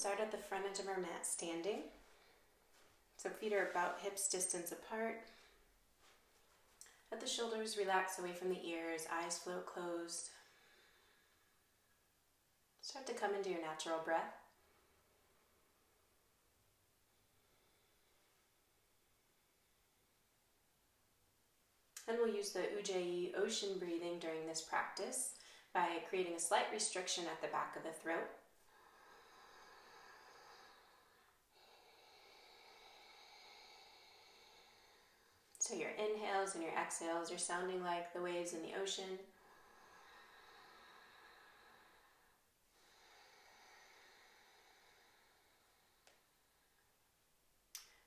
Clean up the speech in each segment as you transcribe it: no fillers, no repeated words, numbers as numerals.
start at the front edge of our mat standing. So feet are about hips distance apart. Let the shoulders relax away from the ears, eyes float closed. Start to come into your natural breath. And we'll use the Ujjayi ocean breathing during this practice by creating a slight restriction at the back of the throat. So your inhales and your exhales are sounding like the waves in the ocean.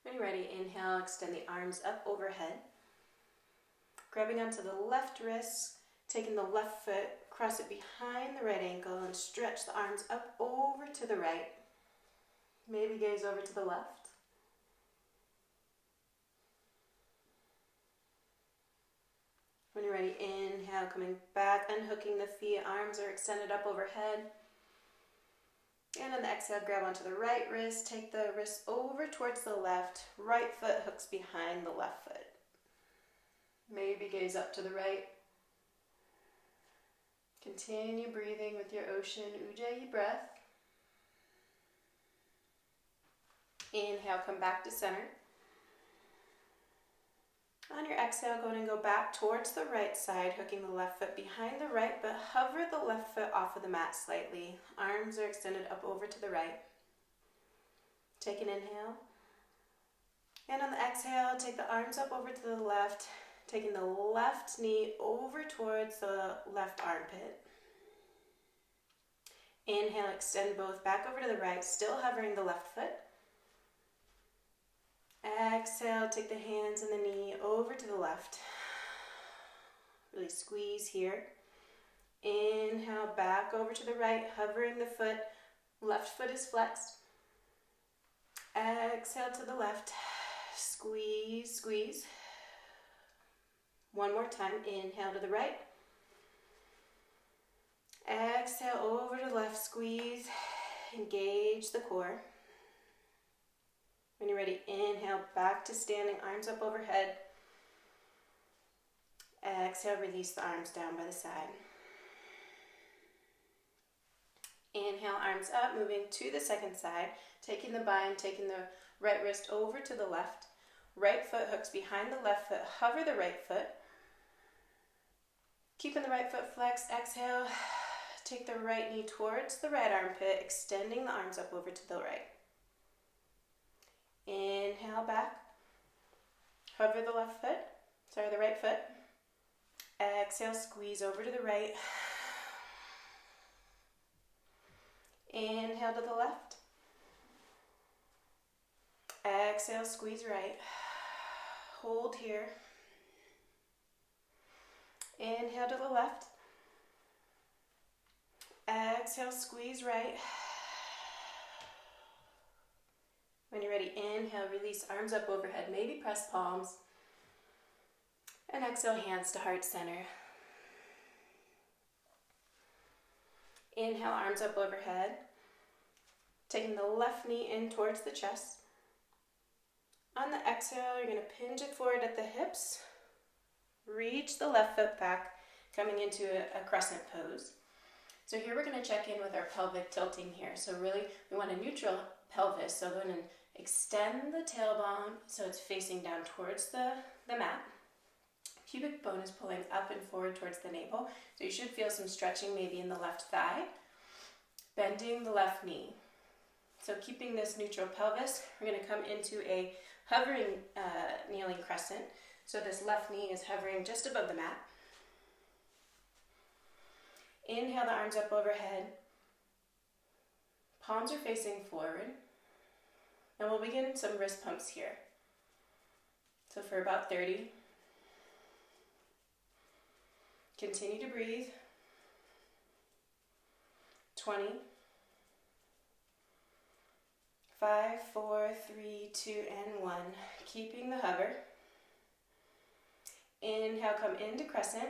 When you're ready, inhale, extend the arms up overhead. Grabbing onto the left wrist, taking the left foot, cross it behind the right ankle and stretch the arms up over to the right. Maybe gaze over to the left. When you're ready, inhale, coming back, unhooking the feet, arms are extended up overhead. And on the exhale, grab onto the right wrist, take the wrist over towards the left, right foot hooks behind the left foot. Maybe gaze up to the right. Continue breathing with your ocean Ujjayi breath. Inhale, come back to center. On your exhale, go ahead and go back towards the right side, hooking the left foot behind the right, but hover the left foot off of the mat slightly. Arms are extended up over to the right. Take an inhale. And on the exhale, take the arms up over to the left, taking the left knee over towards the left armpit. Inhale, extend both back over to the right, still hovering the left foot. Exhale, take the hands and the knee over to the left. Really squeeze here. Inhale, back over to the right, hovering the foot. Left foot is flexed. Exhale to the left. Squeeze, squeeze. One more time. Inhale to the right. Exhale over to the left. Squeeze. Engage the core. When you're ready, inhale back to standing, arms up overhead. Exhale, release the arms down by the side. Inhale, arms up, moving to the second side, taking the bind, taking the right wrist over to the left. Right foot hooks behind the left foot, hover the right foot. Keeping the right foot flexed, exhale, take the right knee towards the right armpit, extending the arms up over to the right. Inhale back, hover the right foot. Exhale, squeeze over to the right. Inhale to the left. Exhale, squeeze right. Hold here. Inhale to the left. Exhale, squeeze right. When you're ready, inhale, release arms up overhead, maybe press palms. And exhale, hands to heart center. Inhale, arms up overhead. Taking the left knee in towards the chest. On the exhale, you're going to pinch it forward at the hips. Reach the left foot back, coming into a crescent pose. So here we're going to check in with our pelvic tilting here. So really, we want a neutral pelvis. So go ahead and extend the tailbone so it's facing down towards the mat. Pubic bone is pulling up and forward towards the navel. So you should feel some stretching maybe in the left thigh. Bending the left knee. So keeping this neutral pelvis, we're going to come into a hovering kneeling crescent. So this left knee is hovering just above the mat. Inhale the arms up overhead. Palms are facing forward. And we'll begin some wrist pumps here. So for about 30. Continue to breathe. 20. 5, 4, 3, 2, and 1. Keeping the hover. Inhale, come into crescent.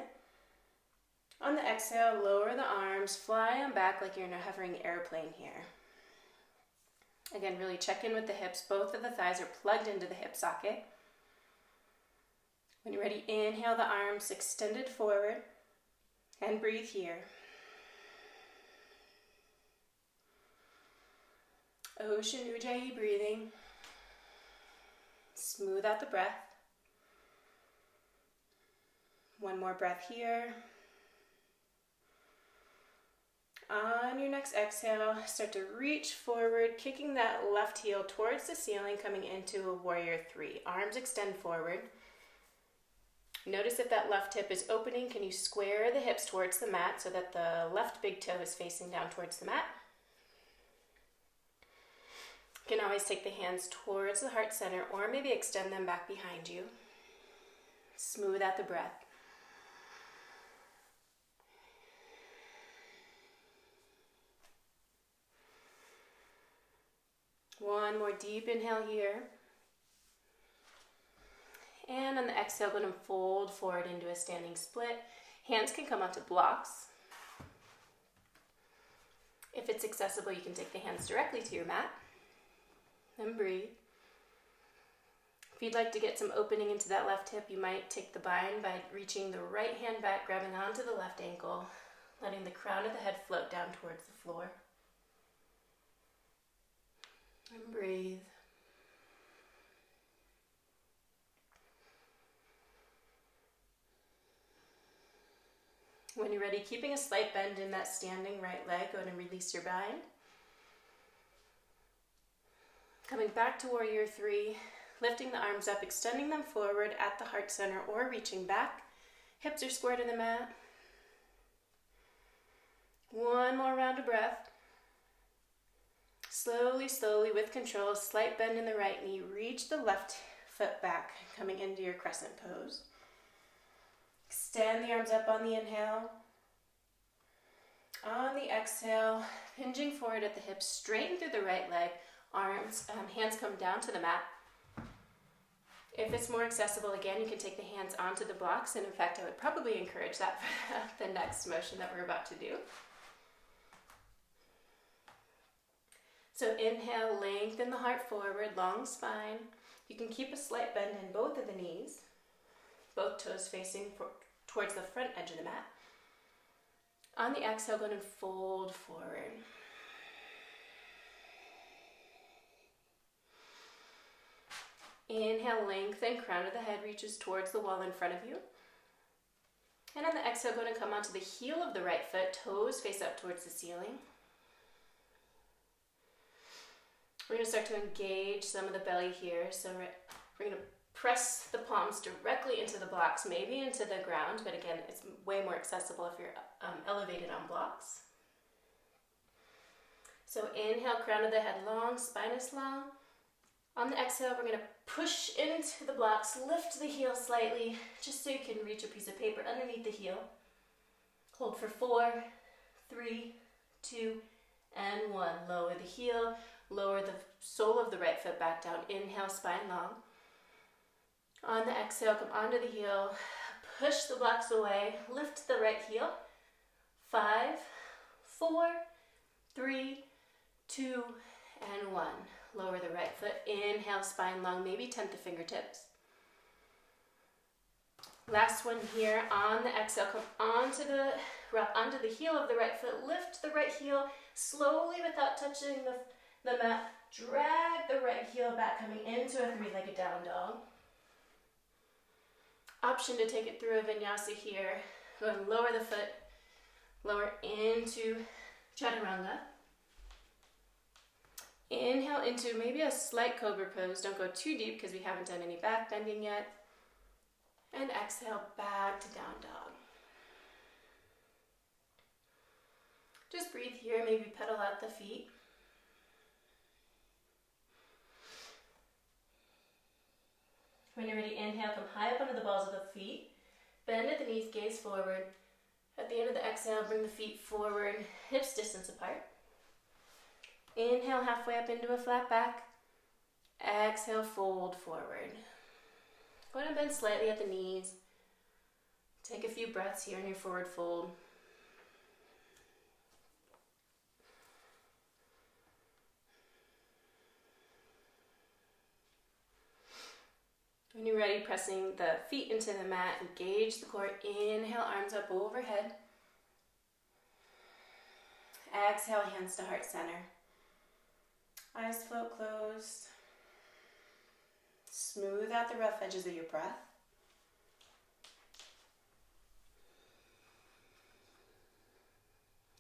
On the exhale, lower the arms, fly on back like you're in a hovering airplane here. Again, really check in with the hips. Both of the thighs are plugged into the hip socket. When you're ready, inhale the arms extended forward and breathe here. Ocean Ujjayi breathing. Smooth out the breath. One more breath here. On your next exhale, start to reach forward, kicking that left heel towards the ceiling, coming into a warrior three. Arms extend forward. Notice if that left hip is opening. Can you square the hips towards the mat so that the left big toe is facing down towards the mat? You can always take the hands towards the heart center or maybe extend them back behind you. Smooth out the breath. One more deep inhale here. And on the exhale, go and fold forward into a standing split. Hands can come onto blocks. If it's accessible, you can take the hands directly to your mat. And breathe. If you'd like to get some opening into that left hip, you might take the bind by reaching the right hand back, grabbing onto the left ankle, letting the crown of the head float down towards the floor. And breathe. When you're ready, keeping a slight bend in that standing right leg, go ahead and release your bind. Coming back to warrior three, lifting the arms up, extending them forward at the heart center or reaching back. Hips are square to the mat. One more round of breath. Slowly, slowly, with control, slight bend in the right knee. Reach the left foot back, coming into your crescent pose. Extend the arms up on the inhale. On the exhale, hinging forward at the hips, straighten through the right leg. Hands come down to the mat. If it's more accessible, again, you can take the hands onto the blocks. And in fact, I would probably encourage that for the next motion that we're about to do. So inhale, lengthen the heart forward, long spine. You can keep a slight bend in both of the knees, both toes facing towards the front edge of the mat. On the exhale, go ahead and fold forward. Inhale, lengthen, crown of the head reaches towards the wall in front of you. And on the exhale, go ahead and come onto the heel of the right foot, toes face up towards the ceiling. We're going to start to engage some of the belly here. So we're going to press the palms directly into the blocks, maybe into the ground, but again, it's way more accessible if you're elevated on blocks. So inhale, crown of the head long, spine is long. On the exhale, we're going to push into the blocks, lift the heel slightly, just so you can reach a piece of paper underneath the heel. Hold for 4, 3, 2, and 1. Lower the heel, lower the sole of the right foot back down. Inhale, spine long. On the exhale, come onto the heel, push the blocks away, lift the right heel. 5, 4, 3, 2, and 1. Lower the right foot. Inhale, spine long, maybe tent the fingertips. Last one here. On the exhale, come onto the heel of the right foot. Lift the right heel slowly without touching the mat. Drag the right heel back, coming into a three-legged down dog. Option to take it through a vinyasa here. Go ahead and lower the foot. Lower into chaturanga. Inhale into maybe a slight cobra pose. Don't go too deep because we haven't done any back bending yet. And exhale back to down dog. Just breathe here, maybe pedal out the feet. When you're ready, inhale, come high up under the balls of the feet. Bend at the knees, gaze forward. At the end of the exhale, bring the feet forward, hips distance apart. Inhale, halfway up into a flat back. Exhale, fold forward. Go ahead and bend slightly at the knees. Take a few breaths here in your forward fold. When you're ready, pressing the feet into the mat, engage the core. Inhale, arms up overhead. Exhale, hands to heart center. Eyes float closed. Smooth out the rough edges of your breath.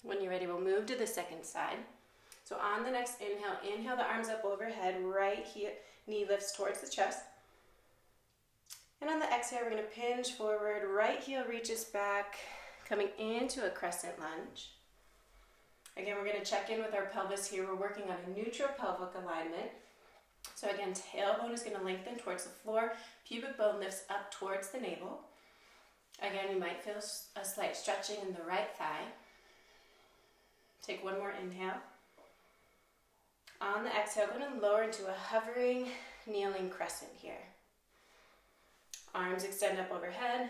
When you're ready, we'll move to the second side. So on the next inhale, inhale the arms up overhead, right knee lifts towards the chest. And on the exhale, we're going to pinch forward, right heel reaches back, coming into a crescent lunge. Again, we're going to check in with our pelvis here. We're working on a neutral pelvic alignment. So again, tailbone is going to lengthen towards the floor, pubic bone lifts up towards the navel. Again, you might feel a slight stretching in the right thigh. Take one more inhale. On the exhale, go to lower into a hovering, kneeling crescent here. Arms extend up overhead.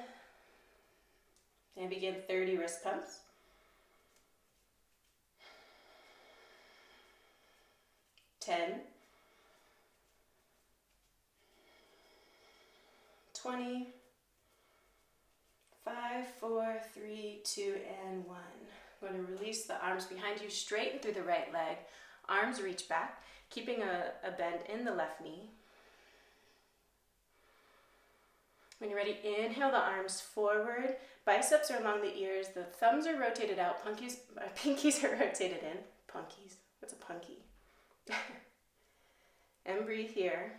And begin 30 wrist pumps. 10, 20, 5, 4, 3, 2, and 1. I'm going to release the arms behind you, straighten through the right leg. Arms reach back, keeping a bend in the left knee. When you're ready, inhale the arms forward. Biceps are along the ears. The thumbs are rotated out. Pinkies are rotated in. Punkies. What's a punky? And breathe here.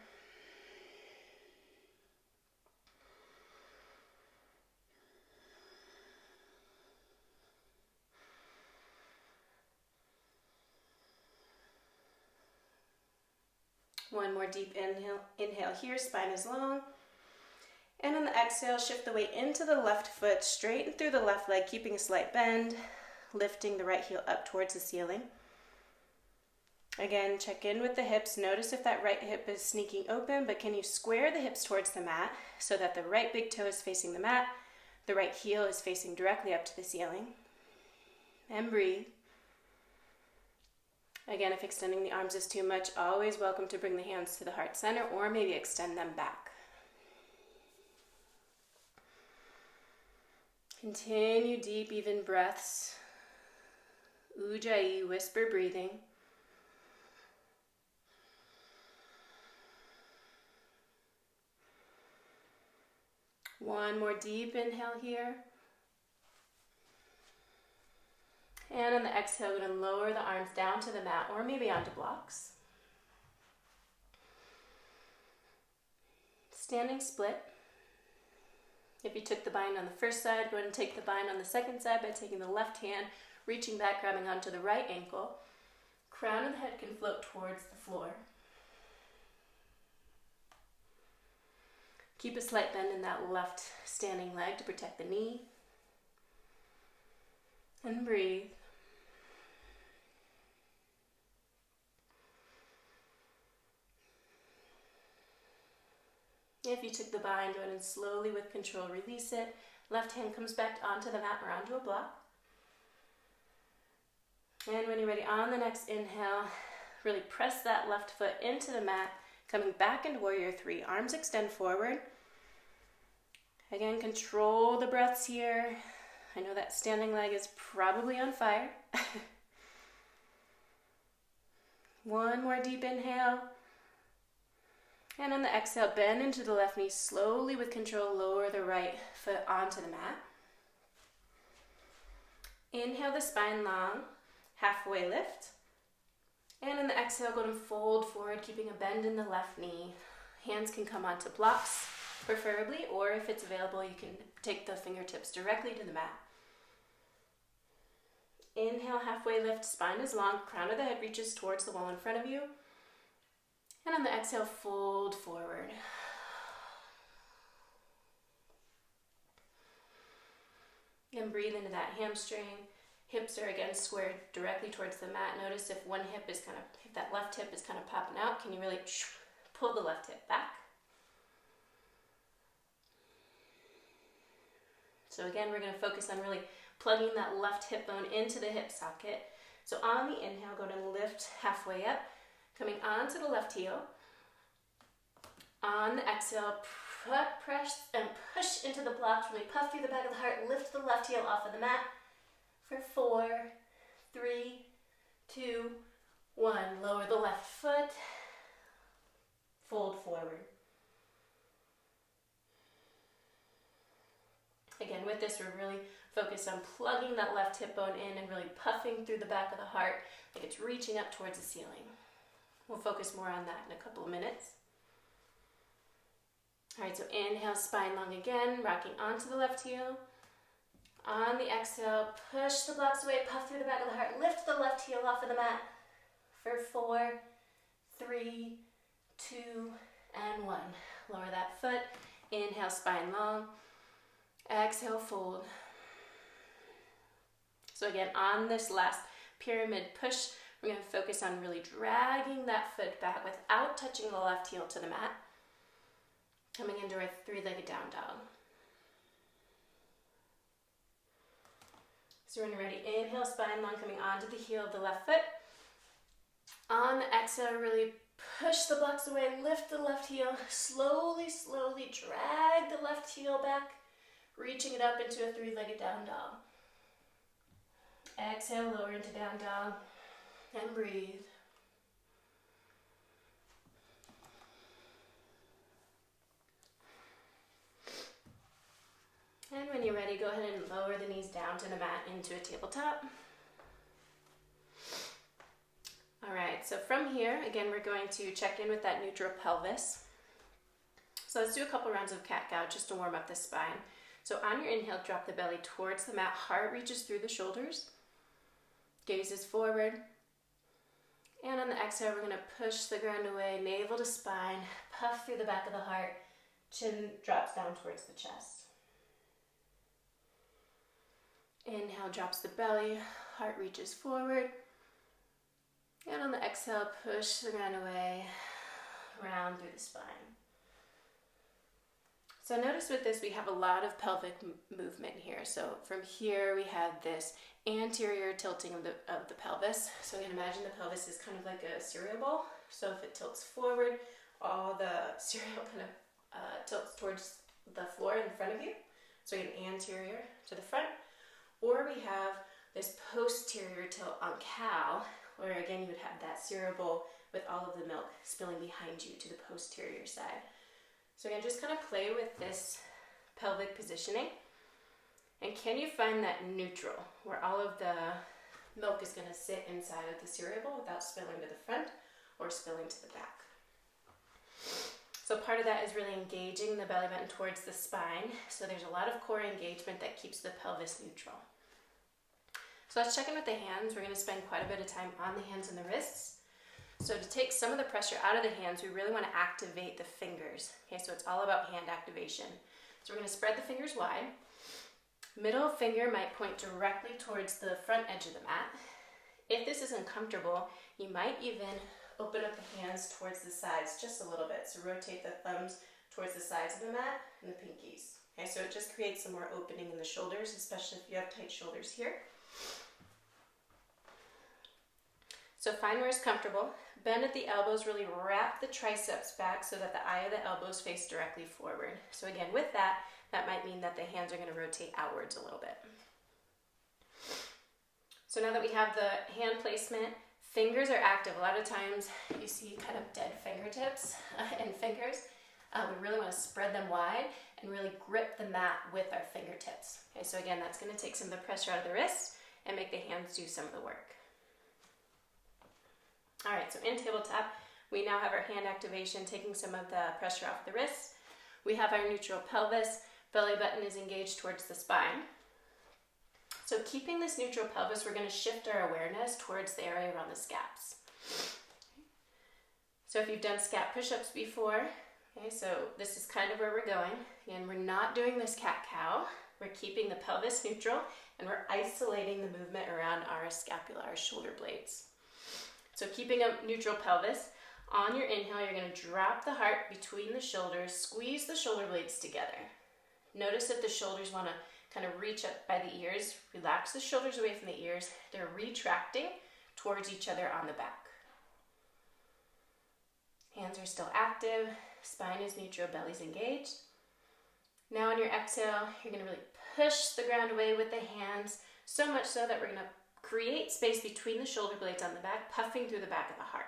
One more deep inhale here, spine is long. And on the exhale, shift the weight into the left foot, straighten through the left leg, keeping a slight bend, lifting the right heel up towards the ceiling. Again, check in with the hips. Notice if that right hip is sneaking open, but can you square the hips towards the mat so that the right big toe is facing the mat, the right heel is facing directly up to the ceiling. And breathe. Again, if extending the arms is too much, always welcome to bring the hands to the heart center or maybe extend them back. Continue deep, even breaths. Ujjayi, whisper breathing. One more deep inhale here. And on the exhale, we're going to lower the arms down to the mat or maybe onto blocks. Standing split. If you took the bind on the first side, go ahead and take the bind on the second side by taking the left hand, reaching back, grabbing onto the right ankle. Crown of the head can float towards the floor. Keep a slight bend in that left standing leg to protect the knee. And breathe. If you took the bind, go ahead and slowly with control release it. Left hand comes back onto the mat or onto a block. And when you're ready, on the next inhale, really press that left foot into the mat, coming back into warrior three. Arms extend forward. Again, control the breaths here. I know that standing leg is probably on fire. One more deep inhale. And on the exhale, bend into the left knee. Slowly with control, lower the right foot onto the mat. Inhale the spine long, halfway lift. And on the exhale, go to fold forward, keeping a bend in the left knee. Hands can come onto blocks, preferably, or if it's available, you can take the fingertips directly to the mat. Inhale, halfway lift, spine is long, crown of the head reaches towards the wall in front of you. And on the exhale, fold forward. And breathe into that hamstring. Hips are again squared directly towards the mat. Notice if if that left hip is kind of popping out, can you really pull the left hip back? So again, we're going to focus on really plugging that left hip bone into the hip socket. So on the inhale, go to lift halfway up, coming onto the left heel. On the exhale, press and push into the blocks. Really puff through the back of the heart. Lift the left heel off of the mat for 4, 3, 2, 1. Lower the left foot. Fold forward. Again, with this, we're really focused on plugging that left hip bone in and really puffing through the back of the heart like it's reaching up towards the ceiling. We'll focus more on that in a couple of minutes. All right, so inhale, spine long again, rocking onto the left heel. On the exhale, push the blocks away, puff through the back of the heart, lift the left heel off of the mat for 4, 3, 2, and 1. Lower that foot, inhale, spine long. Exhale, fold. So again, on this last pyramid push, we're going to focus on really dragging that foot back without touching the left heel to the mat. Coming into our three-legged down dog. So when you're ready, inhale, spine long, coming onto the heel of the left foot. On the exhale, really push the blocks away, lift the left heel, slowly, slowly drag the left heel back, reaching it up into a three-legged down dog. Exhale, lower into down dog, and breathe. And when you're ready, go ahead and lower the knees down to the mat into a tabletop. All right, so from here, again, we're going to check in with that neutral pelvis. So let's do a couple rounds of cat-cow just to warm up the spine. So on your inhale, drop the belly towards the mat. Heart reaches through the shoulders. Gaze is forward. And on the exhale, we're going to push the ground away, navel to spine, puff through the back of the heart. Chin drops down towards the chest. Inhale, drops the belly, heart reaches forward. And on the exhale, push the ground away, round through the spine. So notice with this, we have a lot of pelvic movement here. So from here, we have this anterior tilting of the pelvis. So you can imagine the pelvis is kind of like a cereal bowl. So if it tilts forward, all the cereal kind of tilts towards the floor in front of you. So you have anterior to the front. Or we have this posterior tilt on cow, where again you would have that cereal bowl with all of the milk spilling behind you to the posterior side. So again, just kind of play with this pelvic positioning. And can you find that neutral, where all of the milk is going to sit inside of the cereal bowl without spilling to the front or spilling to the back? So part of that is really engaging the belly button towards the spine. So there's a lot of core engagement that keeps the pelvis neutral. So let's check in with the hands. We're going to spend quite a bit of time on the hands and the wrists. So to take some of the pressure out of the hands, we really want to activate the fingers. Okay, so it's all about hand activation. So we're going to spread the fingers wide. Middle finger might point directly towards the front edge of the mat. If this is uncomfortable, you might even open up the hands towards the sides just a little bit. So rotate the thumbs towards the sides of the mat and the pinkies. Okay, so it just creates some more opening in the shoulders, especially if you have tight shoulders here. So find where it's comfortable. Bend at the elbows, really wrap the triceps back so that the eye of the elbows face directly forward. So again, with that, that might mean that the hands are going to rotate outwards a little bit. So now that we have the hand placement, fingers are active. A lot of times you see kind of dead fingertips and fingers. We really want to spread them wide and really grip the mat with our fingertips. Okay, so again, that's going to take some of the pressure out of the wrists and make the hands do some of the work. All right, so in tabletop, we now have our hand activation, taking some of the pressure off the wrists. We have our neutral pelvis. Belly button is engaged towards the spine. So keeping this neutral pelvis, we're going to shift our awareness towards the area around the scaps. So if you've done scap push-ups before, okay, so this is kind of where we're going. Again, we're not doing this cat-cow. We're keeping the pelvis neutral, and we're isolating the movement around our scapula, our shoulder blades. So keeping a neutral pelvis, on your inhale, you're going to drop the heart between the shoulders, squeeze the shoulder blades together. Notice that the shoulders want to kind of reach up by the ears. Relax the shoulders away from the ears. They're retracting towards each other on the back. Hands are still active. Spine is neutral, belly's engaged. Now on your exhale, you're going to really push the ground away with the hands, so much so that we're going to create space between the shoulder blades on the back, puffing through the back of the heart.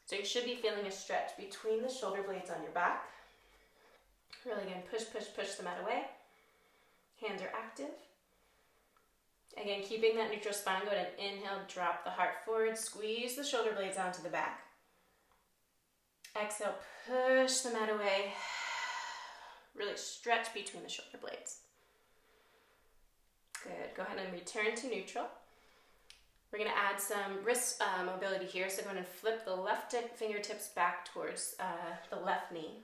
So you should be feeling a stretch between the shoulder blades on your back. Really again, push, push, push the mat away. Hands are active. Again, keeping that neutral spine. Go ahead and inhale, drop the heart forward, squeeze the shoulder blades onto the back. Exhale, push the mat away. Really stretch between the shoulder blades. Good. Go ahead and return to neutral. We're going to add some wrist mobility here. So go ahead and flip the left fingertips back towards the left knee.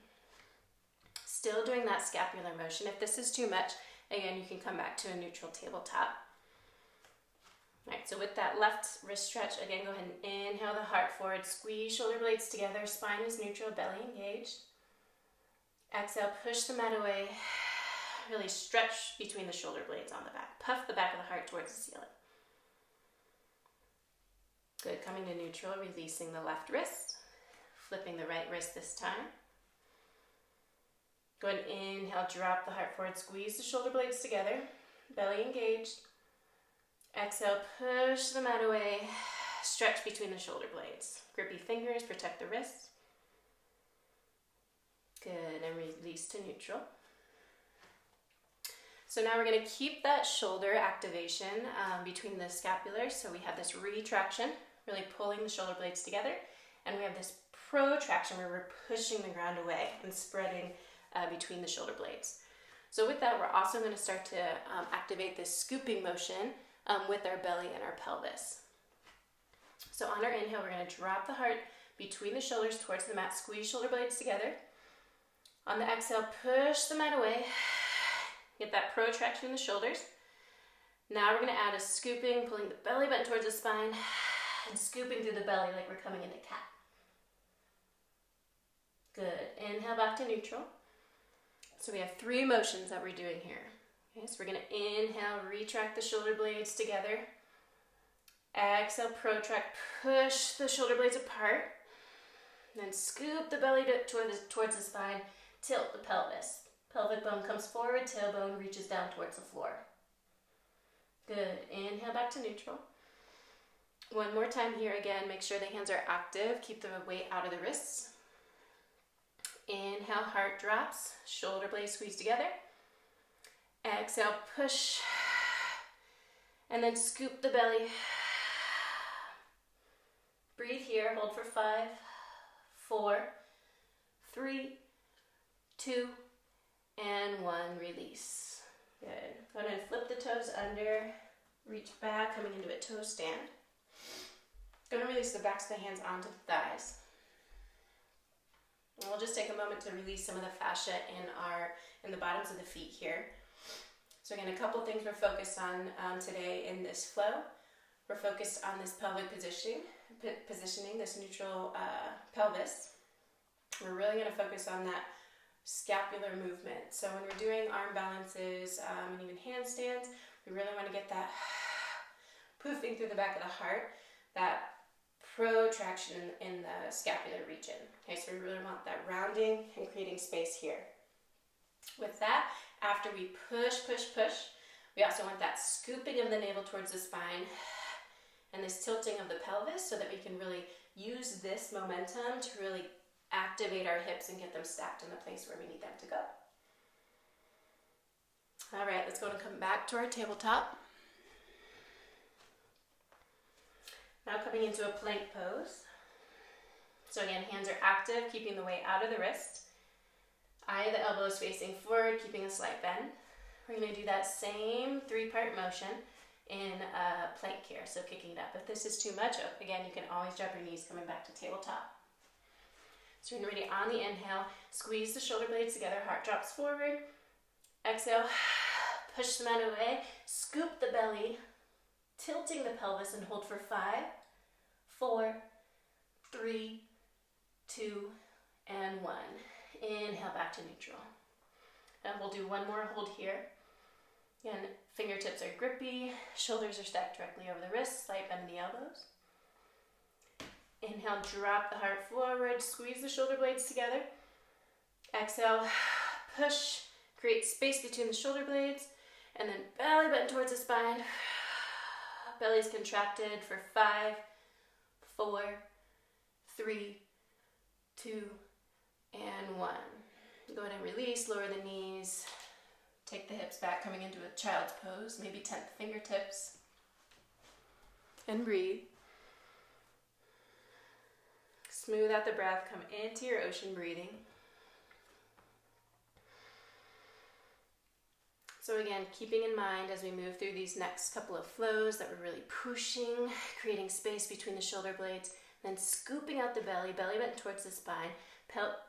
Still doing that scapular motion. If this is too much, again, you can come back to a neutral tabletop. All right, so with that left wrist stretch, again, go ahead and inhale the heart forward, squeeze shoulder blades together, spine is neutral, belly engaged. Exhale, push the mat away, really stretch between the shoulder blades on the back. Puff the back of the heart towards the ceiling. Good, coming to neutral, releasing the left wrist, flipping the right wrist this time. Go ahead and inhale, drop the heart forward, squeeze the shoulder blades together, belly engaged. Exhale, push the mat away, stretch between the shoulder blades. Grippy fingers, protect the wrists. Good, and release to neutral. So now we're going to keep that shoulder activation between the scapulars. So we have this retraction, really pulling the shoulder blades together. And we have this protraction where we're pushing the ground away and spreading between the shoulder blades. So with that, we're also going to start to activate this scooping motion with our belly and our pelvis. So on our inhale, we're going to drop the heart between the shoulders towards the mat, squeeze shoulder blades together. On the exhale, push the mat away, get that protraction in the shoulders. Now we're going to add a scooping, pulling the belly button towards the spine and scooping through the belly like we're coming into cat. Good. Inhale back to neutral. So we have 3 motions that we're doing here. Okay, so we're going to inhale, retract the shoulder blades together. Exhale, protract, push the shoulder blades apart. Then scoop the belly towards the spine, tilt the pelvis. Pelvic bone comes forward, tailbone reaches down towards the floor. Good. Inhale back to neutral. One more time here again, make sure the hands are active. Keep the weight out of the wrists. Inhale, heart drops, shoulder blades squeeze together. Exhale, push, and then scoop the belly. Breathe here, hold for 5, 4, 3, 2, and 1, release. Good. Go ahead and flip the toes under, reach back, coming into a toe stand. Going to release the backs of the hands onto the thighs. And we'll just take a moment to release some of the fascia in the bottoms of the feet here. So again, a couple things we're focused on today in this flow. We're focused on this pelvic positioning, this neutral pelvis. We're really going to focus on that scapular movement. So when we're doing arm balances and even handstands, we really want to get that poofing through the back of the heart, that protraction in the scapular region. Okay, so we really want that rounding and creating space here. With that, after we push, push, push, we also want that scooping of the navel towards the spine and this tilting of the pelvis so that we can really use this momentum to really activate our hips and get them stacked in the place where we need them to go. All right, let's go and come back to our tabletop. Now coming into a plank pose. So again, hands are active, keeping the weight out of the wrist. Eye of the elbows facing forward, keeping a slight bend. We're going to do that same 3-part motion in a plank here, so kicking it up. If this is too much, again, you can always drop your knees coming back to tabletop. So we're ready on the inhale, squeeze the shoulder blades together, heart drops forward. Exhale, push the mat away, scoop the belly, tilting the pelvis and hold for 5, 4, 3, 2, and 1. Inhale back to neutral. And we'll do one more hold here. Again, fingertips are grippy, shoulders are stacked directly over the wrists, slight bend in the elbows. Inhale, drop the heart forward, squeeze the shoulder blades together. Exhale, push, Create space between the shoulder blades, and then belly button towards the spine. Belly's contracted for 5, 4, 3, 2, and 1. Go ahead and release, lower the knees. Take the hips back, coming into a child's pose, maybe tent the fingertips. And breathe. Smooth out the breath, come into your ocean breathing. So again, keeping in mind as we move through these next couple of flows that we're really pushing, creating space between the shoulder blades, then scooping out the belly, belly button towards the spine,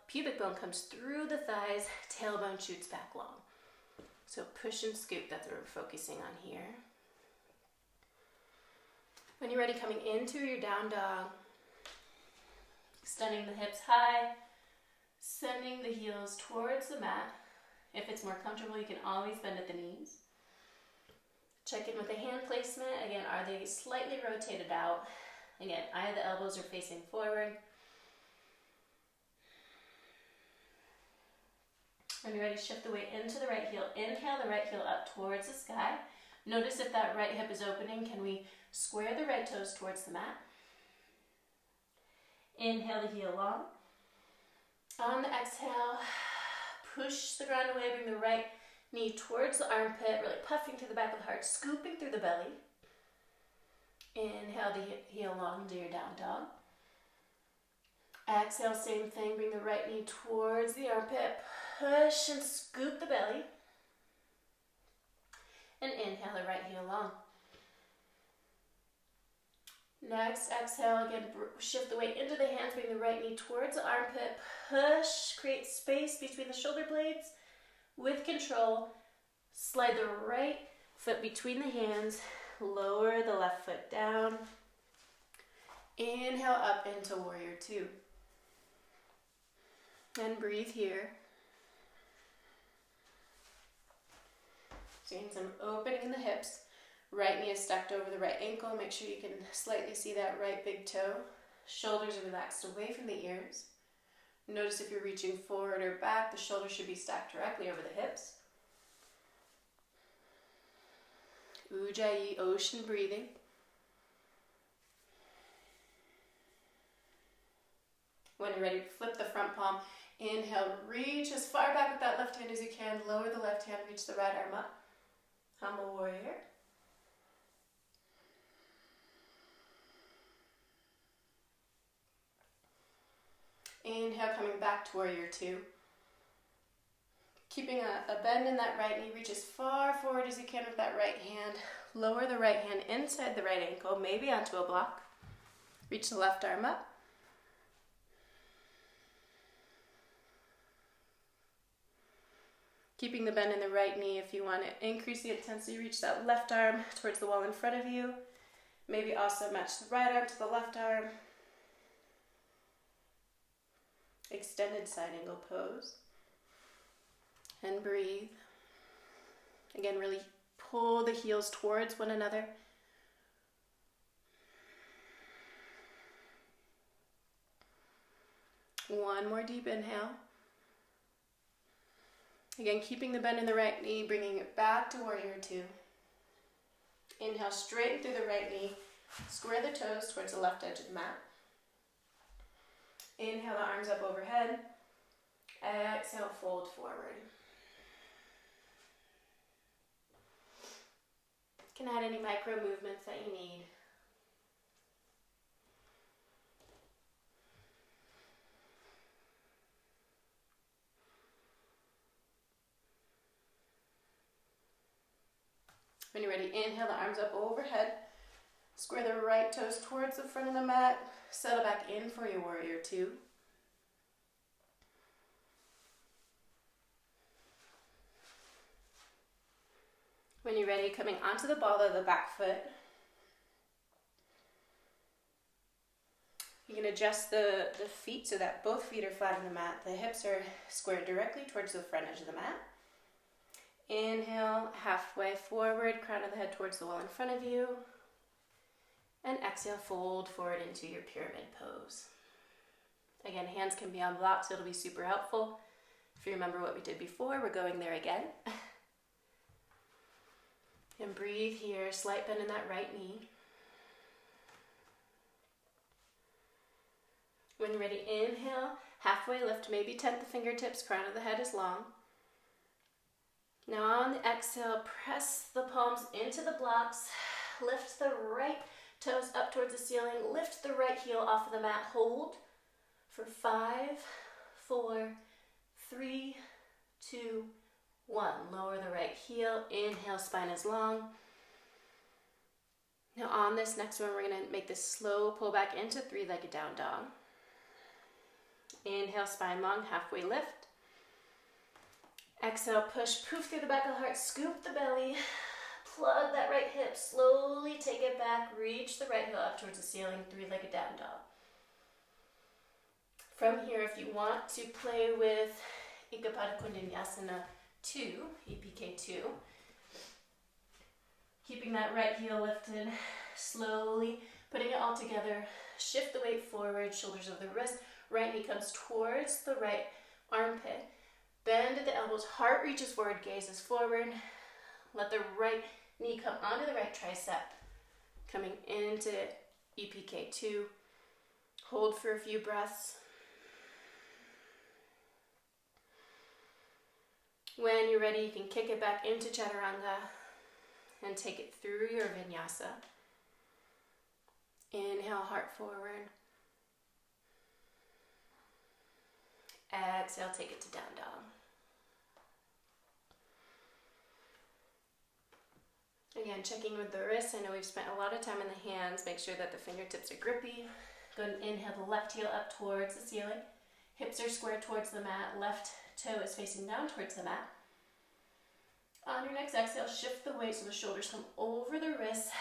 pubic bone comes through the thighs, tailbone shoots back long. So push and scoop, that's what we're focusing on here. When you're ready, coming into your down dog, extending the hips high, sending the heels towards the mat. If it's more comfortable, you can always bend at the knees. Check in with the hand placement. Again, are they slightly rotated out? Again, eye of the elbows are facing forward. When you're ready, shift the weight into the right heel. Inhale the right heel up towards the sky. Notice if that right hip is opening. Can we square the right toes towards the mat? Inhale the heel long. On the exhale, push the ground away, bring the right knee towards the armpit, really puffing through the back of the heart, scooping through the belly. Inhale the heel long to your down dog. Exhale, same thing, bring the right knee towards the armpit, push and scoop the belly. And inhale the right heel long. Next, exhale, again, shift the weight into the hands, bring the right knee towards the armpit, push, create space between the shoulder blades. With control, slide the right foot between the hands, lower the left foot down. Inhale up into warrior two. And breathe here. So getting some opening in the hips. Right knee is stacked over the right ankle. Make sure you can slightly see that right big toe. Shoulders are relaxed away from the ears. Notice if you're reaching forward or back, the shoulders should be stacked directly over the hips. Ujjayi, ocean breathing. When you're ready, flip the front palm. Inhale, reach as far back with that left hand as you can. Lower the left hand, reach the right arm up. Humble warrior. Inhale, coming back to warrior two. Keeping a bend in that right knee, reach as far forward as you can with that right hand. Lower the right hand inside the right ankle, maybe onto a block. Reach the left arm up. Keeping the bend in the right knee. If you want to increase the intensity, reach that left arm towards the wall in front of you. Maybe also match the right arm to the left arm. Extended side angle pose. And breathe. Again, really pull the heels towards one another. One more deep inhale. Again, keeping the bend in the right knee, bringing it back to warrior two. Inhale, straighten through the right knee. Square the toes towards the left edge of the mat. Inhale the arms up overhead. Exhale, fold forward. You can add any micro movements that you need. When you're ready, inhale the arms up overhead. Square the right toes towards the front of the mat. Settle back in for your warrior two. When you're ready, coming onto the ball of the back foot. You can adjust the feet so that both feet are flat on the mat. The hips are squared directly towards the front edge of the mat. Inhale, halfway forward, crown of the head towards the wall in front of you. And exhale, fold forward into your pyramid pose. Again, hands can be on blocks, so it'll be super helpful. If you remember what we did before, we're going there again. And breathe here, slight bend in that right knee. When you're ready, inhale, halfway lift, maybe tent the fingertips, crown of the head is long. Now on the exhale, press the palms into the blocks, lift the right toes up towards the ceiling, lift the right heel off of the mat, hold for 5, 4, 3, 2, 1. Lower the right heel, inhale, spine is long. Now on this next one, we're going to make this slow pull back into three-legged down dog. Inhale, spine long, halfway lift. Exhale, push, poof through the back of the heart, scoop the belly, plug that right hip, slowly take it back, reach the right heel up towards the ceiling, three-legged down dog. From here, if you want to play with Ekapada Kundanyasana 2, EPK 2, keeping that right heel lifted, slowly putting it all together, shift the weight forward, shoulders over the wrist, right knee comes towards the right armpit, bend at the elbows, heart reaches forward, gaze is forward, let the right knee come onto the right tricep, coming into EPK 2, hold for a few breaths. When you're ready, you can kick it back into Chaturanga and take it through your vinyasa. Inhale, heart forward. Exhale, take it to down dog. Again, checking with the wrists. I know we've spent a lot of time in the hands. Make sure that the fingertips are grippy. Go ahead and inhale the left heel up towards the ceiling. Hips are square towards the mat. Left toe is facing down towards the mat. On your next exhale, shift the weight so the shoulders come over the wrists.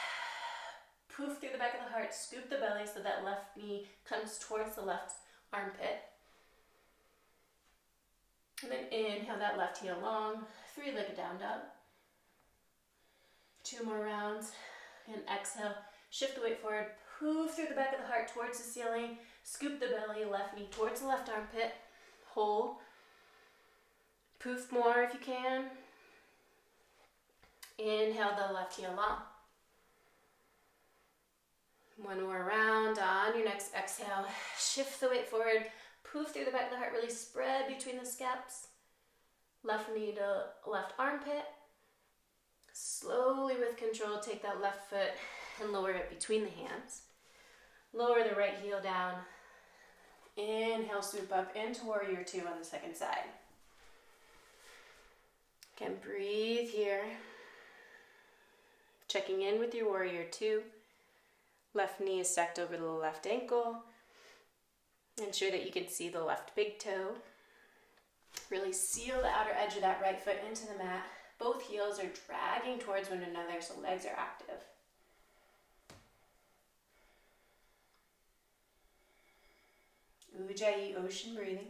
Poof through the back of the heart. Scoop the belly so that left knee comes towards the left armpit. And then inhale that left heel long. Three-legged down dog. 2 more rounds. And exhale. Shift the weight forward. Poof through the back of the heart towards the ceiling. Scoop the belly. Left knee towards the left armpit. Hold. Poof more if you can. Inhale the left heel long. 1 more round. On your next exhale, shift the weight forward. Poof through the back of the heart. Really spread between the scaps. Left knee to left armpit. Slowly with control, take that left foot and lower it between the hands. Lower the right heel down. Inhale, swoop up into Warrior 2 on the second side. Again, breathe here. Checking in with your Warrior 2. Left knee is stacked over the left ankle. Ensure that you can see the left big toe. Really seal the outer edge of that right foot into the mat. Both heels are dragging towards one another, so legs are active. Ujjayi, ocean breathing.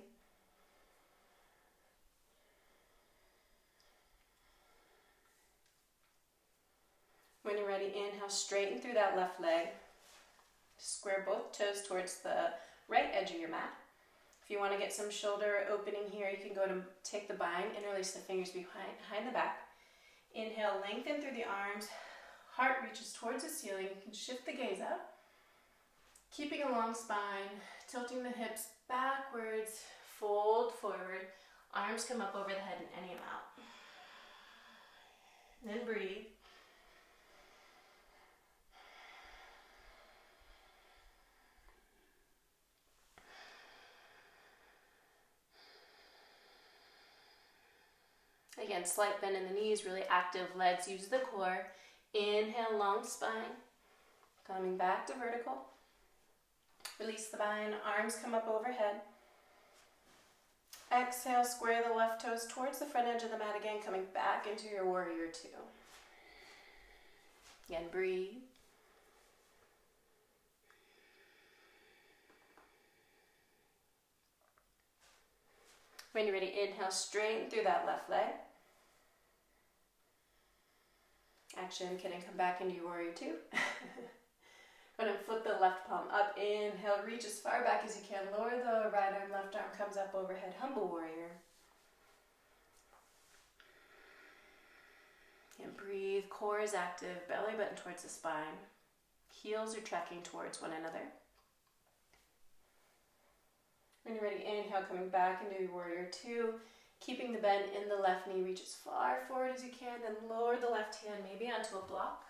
When you're ready, inhale, straighten through that left leg. Square both toes towards the right edge of your mat. If you want to get some shoulder opening here, you can go to take the bind, interlace the fingers behind the back. Inhale, lengthen through the arms. Heart reaches towards the ceiling. You can shift the gaze up. Keeping a long spine, tilting the hips backwards, fold forward. Arms come up over the head in any amount. Then breathe. Again, slight bend in the knees, really active legs, use the core. Inhale, long spine. Coming back to vertical. Release the bind, arms come up overhead. Exhale, square the left toes towards the front edge of the mat again, coming back into your Warrior 2. Again, breathe. When you're ready, inhale, straighten through that left leg. Action, can I come back into your Warrior 2? Go ahead and flip the left palm up. Inhale, reach as far back as you can. Lower the right arm, left arm comes up overhead. Humble Warrior. Breathe, core is active, belly button towards the spine. Heels are tracking towards one another. When you're ready, inhale, coming back into your warrior two. Keeping the bend in the left knee, reach as far forward as you can, then lower the left hand maybe onto a block.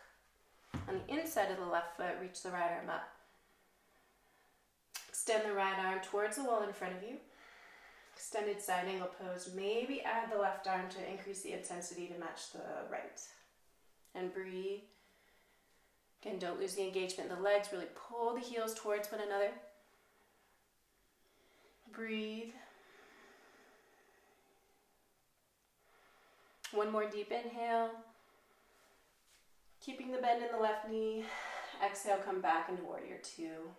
On the inside of the left foot, reach the right arm up. Extend the right arm towards the wall in front of you. Extended side angle pose. Maybe add the left arm to increase the intensity to match the right. And breathe. Again, don't lose the engagement in the legs. Really pull the heels towards one another. Breathe. One more deep inhale. Keeping the bend in the left knee. Exhale, come back into warrior two.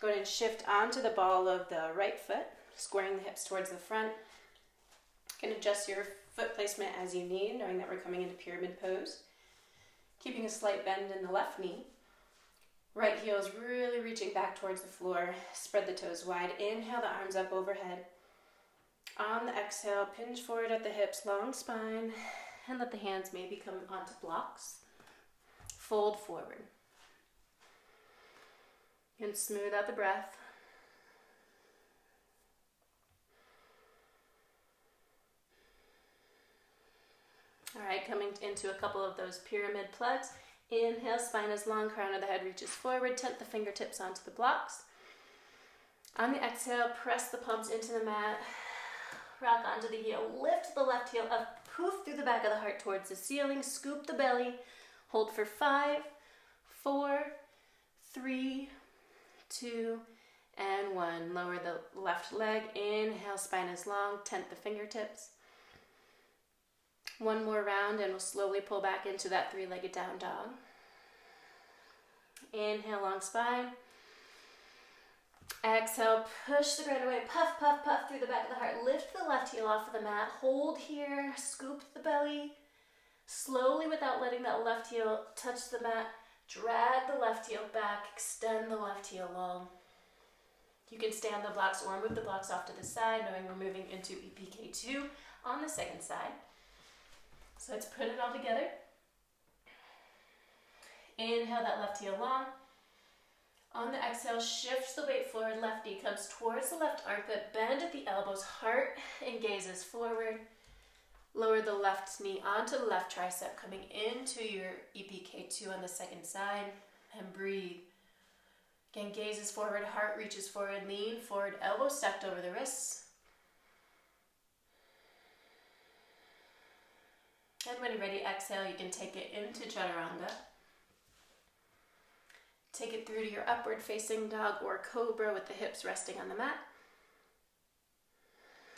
Go ahead and shift onto the ball of the right foot, squaring the hips towards the front. You can adjust your foot placement as you need, knowing that we're coming into pyramid pose. Keeping a slight bend in the left knee. Right heel is really reaching back towards the floor. Spread the toes wide. Inhale the arms up overhead. On the exhale, pinch forward at the hips, long spine, and let the hands maybe come onto blocks. Fold forward. And smooth out the breath. All right, coming into a couple of those pyramid plugs. Inhale, spine is long, crown of the head reaches forward, tent the fingertips onto the blocks. On the exhale, press the palms into the mat, rock onto the heel, lift the left heel up, poof through the back of the heart towards the ceiling, scoop the belly, hold for 5, 4, 3, 2, and 1. Lower the left leg, inhale, spine is long, tent the fingertips. One more round and we'll slowly pull back into that 3-legged down dog. Inhale, long spine. Exhale, push the ground away, puff, puff, puff through the back of the heart. Lift the left heel off of the mat, hold here, scoop the belly. Slowly, without letting that left heel touch the mat, drag the left heel back, extend the left heel long. You can stay on the blocks or move the blocks off to the side, knowing we're moving into EPK2 on the second side. So let's put it all together. Inhale that left heel long. On the exhale, shift the weight forward, left knee comes towards the left armpit, bend at the elbows, heart and gazes forward. Lower the left knee onto the left tricep, coming into your EPK2 on the second side, and breathe. Again, gazes forward, heart reaches forward, lean forward, elbows stacked over the wrists. And when you're ready, exhale, you can take it into chaturanga. Take it through to your upward facing dog or cobra with the hips resting on the mat.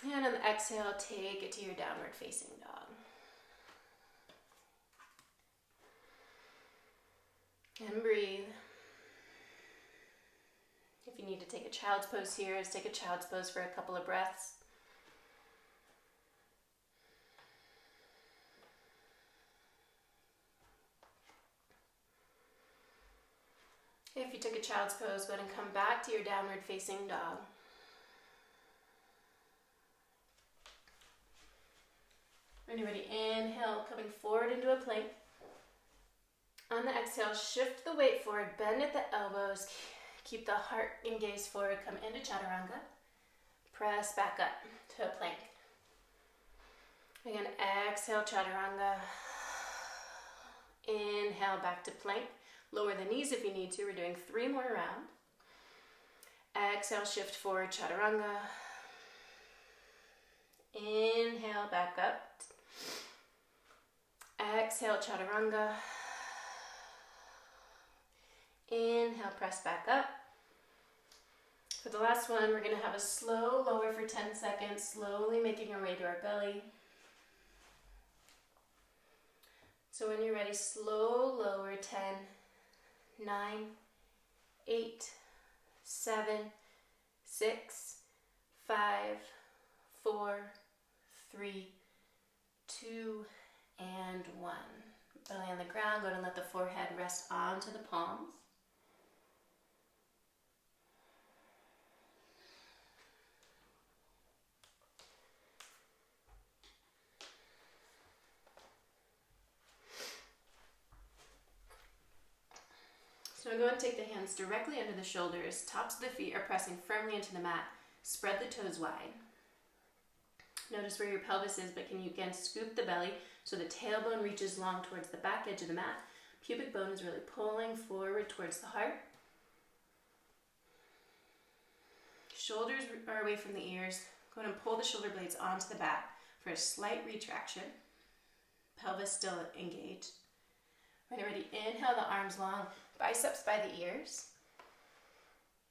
And on the exhale, take it to your downward facing dog. And breathe. If you need to take a child's pose here, just take a child's pose for a couple of breaths. If you took a child's pose, go ahead and come back to your downward facing dog. When you're ready, inhale, coming forward into a plank. On the exhale, shift the weight forward, bend at the elbows, keep the heart and gaze forward, come into chaturanga. Press back up to a plank. Again, exhale, chaturanga. Inhale, back to plank. Lower the knees if you need to. We're doing 3 more around. Exhale, shift forward, chaturanga. Inhale, back up. Exhale, chaturanga. Inhale, press back up. For the last one, we're going to have a slow lower for 10 seconds, slowly making our way to our belly. So when you're ready, slow lower, 10, 9, 8, 7, 6, 5, 4, 3, 2, and 1. Belly on the ground, go ahead and let the forehead rest onto the palms. So go and take the hands directly under the shoulders. Tops of the feet are pressing firmly into the mat. Spread the toes wide. Notice where your pelvis is, but can you again scoop the belly so the tailbone reaches long towards the back edge of the mat. Pubic bone is really pulling forward towards the heart. Shoulders are away from the ears. Go ahead and pull the shoulder blades onto the back for a slight retraction. Pelvis still engaged. When you're ready, inhale the arms long, biceps by the ears.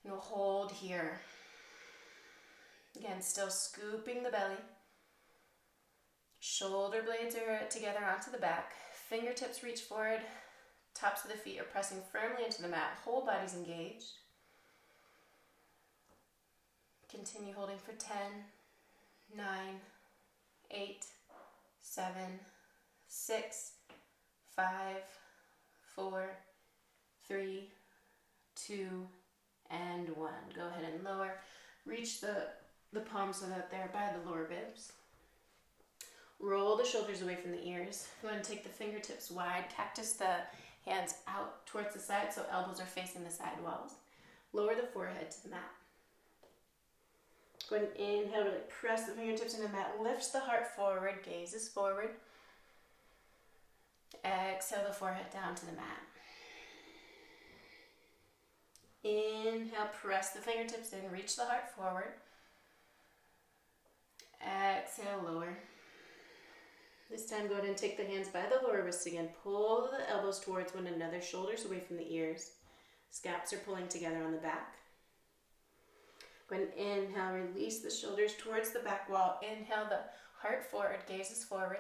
And we'll hold here. Again, still scooping the belly. Shoulder blades are together onto the back. Fingertips reach forward. Tops of the feet are pressing firmly into the mat. Whole body's engaged. Continue holding for 10, 9, 8, 7, 6, 5, 4, 3, 2, and 1. Go ahead and lower. Reach the palms so that they're by the lower ribs. Roll the shoulders away from the ears. Go ahead and take the fingertips wide. Cactus the hands out towards the side so elbows are facing the side walls. Lower the forehead to the mat. Go ahead and inhale, really press the fingertips into the mat. Lifts the heart forward, gazes forward. Exhale the forehead down to the mat. Inhale, press the fingertips in, reach the heart forward. Exhale, lower. This time, go ahead and take the hands by the lower wrists again. Pull the elbows towards one another, shoulders away from the ears. Scaps are pulling together on the back. Go ahead and inhale, release the shoulders towards the back wall. Inhale the heart forward, gazes forward.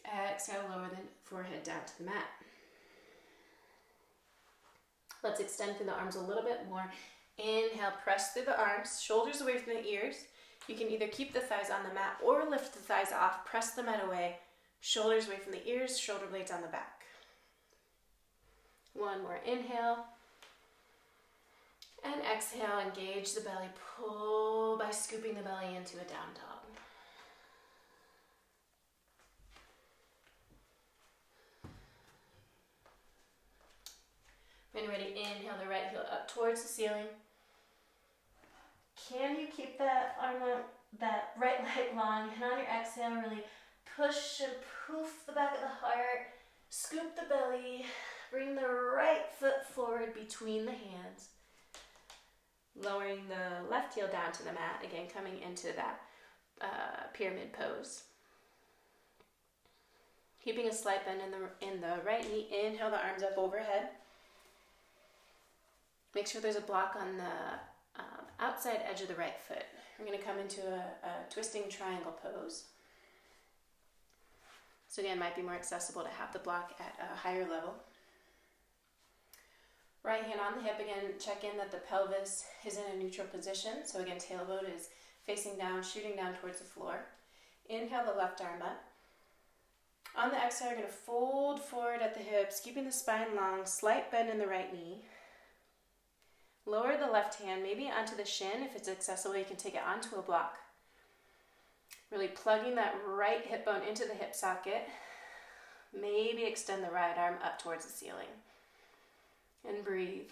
Exhale, lower the forehead down to the mat. Let's extend through the arms a little bit more. Inhale, press through the arms, shoulders away from the ears. You can either keep the thighs on the mat or lift the thighs off, press the mat away, shoulders away from the ears, shoulder blades on the back. One more inhale. And exhale, engage the belly, pull by scooping the belly into a down dog. When ready, inhale the right heel up towards the ceiling. Can you keep that arm up, that right leg long, and on your exhale, really push and poof the back of the heart, scoop the belly, bring the right foot forward between the hands. Lowering the left heel down to the mat, again coming into that pyramid pose. Keeping a slight bend in the right knee, inhale the arms up overhead. Make sure there's a block on the outside edge of the right foot. We're going to come into a twisting triangle pose. So again, it might be more accessible to have the block at a higher level. Right hand on the hip, again, check in that the pelvis is in a neutral position. So again, tailbone is facing down, shooting down towards the floor. Inhale the left arm up. On the exhale, you're going to fold forward at the hips, keeping the spine long, slight bend in the right knee. Lower the left hand, maybe onto the shin. If it's accessible, you can take it onto a block. Really plugging that right hip bone into the hip socket. Maybe extend the right arm up towards the ceiling. And breathe.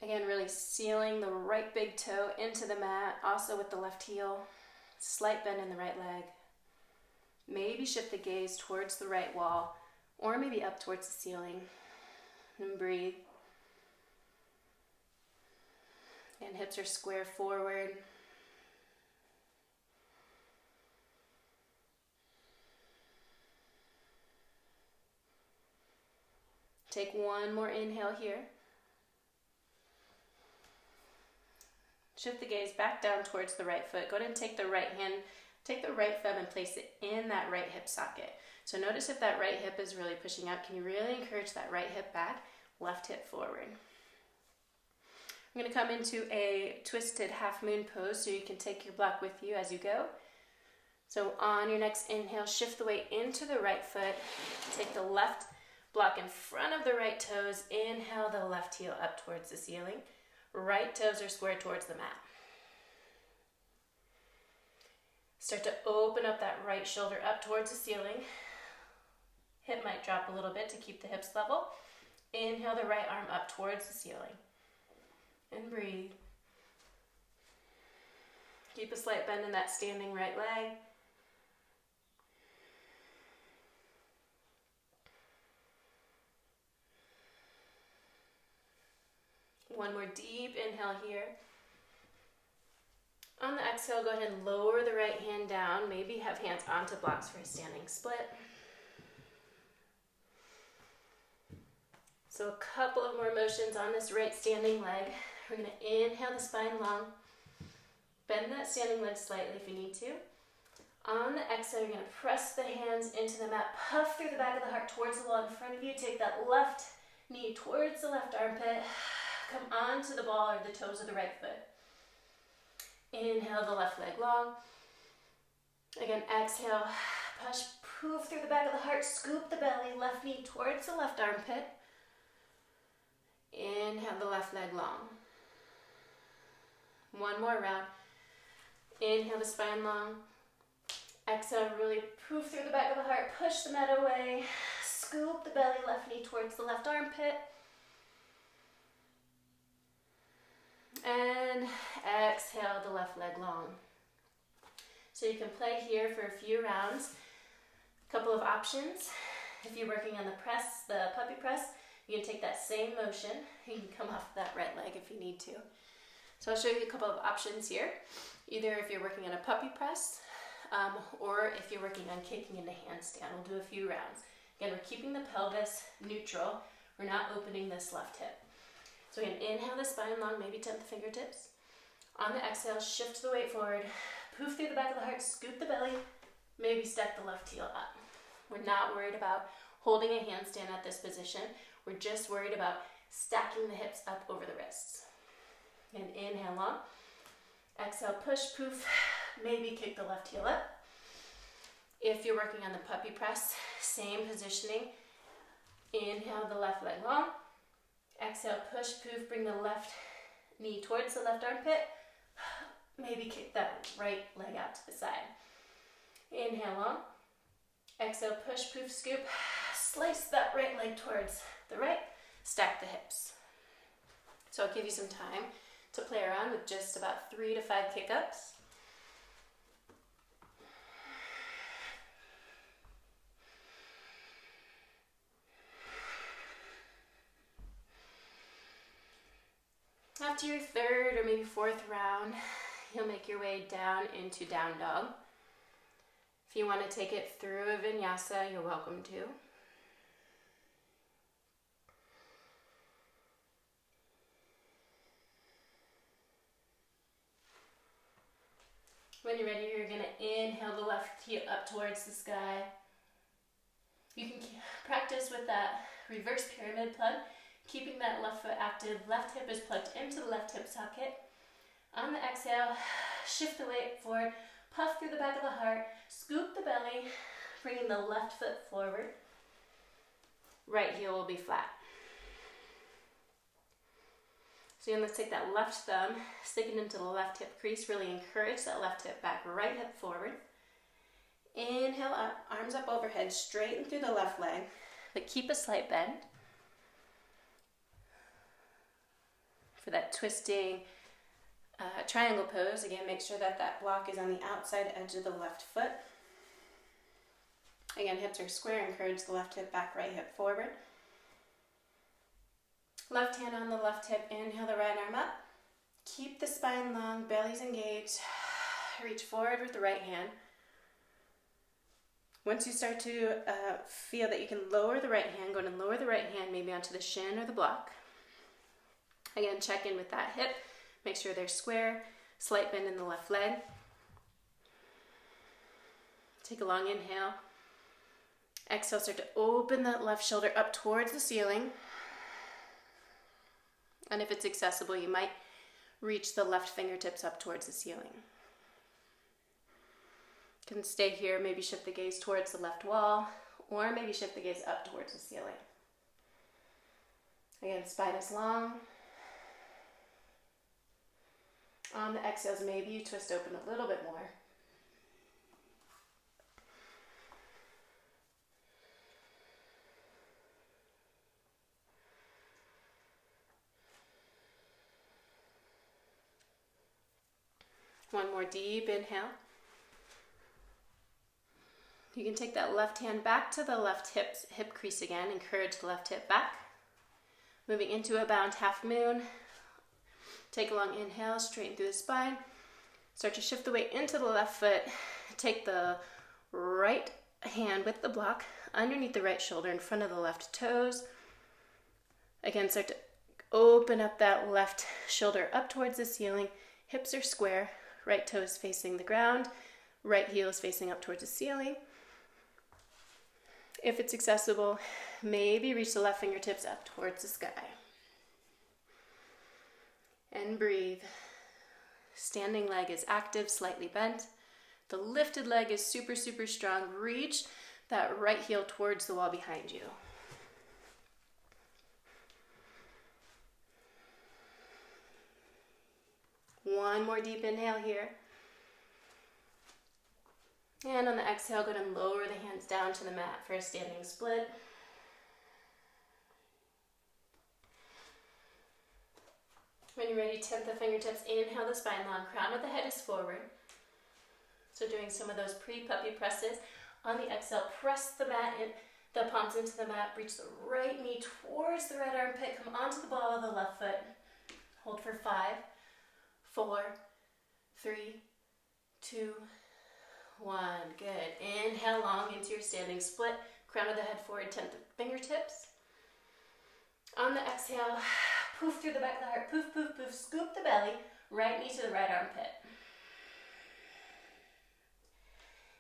Again, really sealing the right big toe into the mat, also with the left heel. Slight bend in the right leg. Maybe shift the gaze towards the right wall, or maybe up towards the ceiling. And breathe. And hips are square forward. Take one more inhale here. Shift the gaze back down towards the right foot. Go ahead and take the right hand, take the right thumb and place it in that right hip socket. So notice if that right hip is really pushing up. Can you really encourage that right hip back, left hip forward? I'm going to come into a twisted half moon pose so you can take your block with you as you go. So on your next inhale, shift the weight into the right foot. Take the left block in front of the right toes. Inhale the left heel up towards the ceiling. Right toes are square towards the mat. Start to open up that right shoulder up towards the ceiling. Hip might drop a little bit to keep the hips level. Inhale the right arm up towards the ceiling. And breathe. Keep a slight bend in that standing right leg. One more deep inhale here. On the exhale, go ahead and lower the right hand down. Maybe have hands onto blocks for a standing split. So a couple of more motions on this right standing leg. We're going to inhale the spine long. Bend that standing leg slightly if you need to. On the exhale, you're going to press the hands into the mat. Puff through the back of the heart towards the wall in front of you. Take that left knee towards the left armpit. Come onto the ball or the toes of the right foot. Inhale the left leg long. Again, exhale. Push, poof through the back of the heart. Scoop the belly. Left knee towards the left armpit. Inhale the left leg long. One more round. Inhale the spine long. Exhale, really poof through the back of the heart. Push the mat away. Scoop the belly. Left knee towards the left armpit. And exhale the left leg long. So you can play here for a few rounds. A couple of options. If you're working on the press, the puppy press, you can take that same motion. You can come off that right leg if you need to. So I'll show you a couple of options here. Either if you're working on a puppy press, or if you're working on kicking into handstand. We'll do a few rounds. Again, we're keeping the pelvis neutral. We're not opening this left hip. So again, inhale the spine long, maybe tent the fingertips. On the exhale, shift the weight forward. Poof through the back of the heart, scoop the belly. Maybe stack the left heel up. We're not worried about holding a handstand at this position. We're just worried about stacking the hips up over the wrists. And inhale long. Exhale, push, poof. Maybe kick the left heel up. If you're working on the puppy press, same positioning. Inhale the left leg long. Exhale, push, poof. Bring the left knee towards the left armpit. Maybe kick that right leg out to the side. Inhale long. Exhale, push, poof, scoop. Slice that right leg towards the right. Stack the hips. So I'll give you some time to play around with just about 3 to 5 kick-ups. After your third or maybe fourth round, you'll make your way down into down dog. If you want to take it through a vinyasa, you're welcome to. When you're ready, you're going to inhale the left heel up towards the sky. You can practice with that reverse pyramid plug, keeping that left foot active. Left hip is plugged into the left hip socket. On the exhale, shift the weight forward, puff through the back of the heart, scoop the belly, bringing the left foot forward. Right heel will be flat. So again, let's take that left thumb, stick it into the left hip crease, really encourage that left hip back, right hip forward. Inhale up, arms up overhead, straighten through the left leg, but keep a slight bend. For that twisting triangle pose, again, make sure that that block is on the outside edge of the left foot. Again, hips are square, encourage the left hip back, right hip forward. Left hand on the left hip, inhale the right arm up. Keep the spine long, belly's engaged. Reach forward with the right hand. Once you start to feel that you can lower the right hand, go ahead and lower the right hand maybe onto the shin or the block. Again, check in with that hip. Make sure they're square. Slight bend in the left leg. Take a long inhale. Exhale, start to open that left shoulder up towards the ceiling. And if it's accessible, you might reach the left fingertips up towards the ceiling. You can stay here, maybe shift the gaze towards the left wall, or maybe shift the gaze up towards the ceiling. Again, spine is long. On the exhales, maybe you twist open a little bit more. One more deep inhale. You can take that left hand back to the left hip crease again. Encourage the left hip back. Moving into a bound half moon. Take a long inhale, straighten through the spine. Start to shift the weight into the left foot. Take the right hand with the block underneath the right shoulder in front of the left toes. Again, start to open up that left shoulder up towards the ceiling. Hips are square. Right toe is facing the ground. Right heel is facing up towards the ceiling. If it's accessible, maybe reach the left fingertips up towards the sky. And breathe. Standing leg is active, slightly bent. The lifted leg is super, super strong. Reach that right heel towards the wall behind you. One more deep inhale here. And on the exhale, go ahead and lower the hands down to the mat for a standing split. When you're ready, tip the fingertips, inhale the spine long, crown of the head is forward. So doing some of those pre-puppy presses. On the exhale, press the mat in, the palms into the mat, reach the right knee towards the right armpit, come onto the ball of the left foot. Hold for 5, 4, 3, 2, 1. Good. Inhale long into your standing split. Crown of the head forward, tip the fingertips. On the exhale, poof through the back of the heart. Poof, poof, poof. Scoop the belly. Right knee to the right armpit.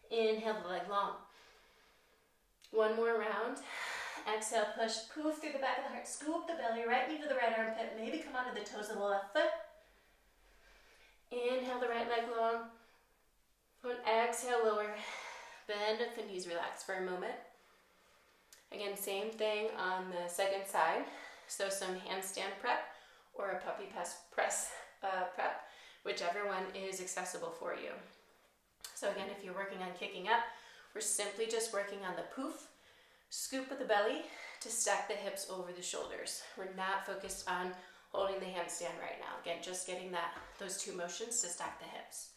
Inhale the leg long. One more round. Exhale, push. Poof through the back of the heart. Scoop the belly. Right knee to the right armpit. Maybe come onto the toes of the left foot. Inhale the right leg long. On exhale, lower. Bend at the knees. Relax for a moment. Again, same thing on the second side. So some handstand prep or a puppy press prep, whichever one is accessible for you. So again, if you're working on kicking up, we're simply just working on the poof, scoop of the belly to stack the hips over the shoulders. We're not focused on holding the handstand right now. Again, just getting those two motions to stack the hips.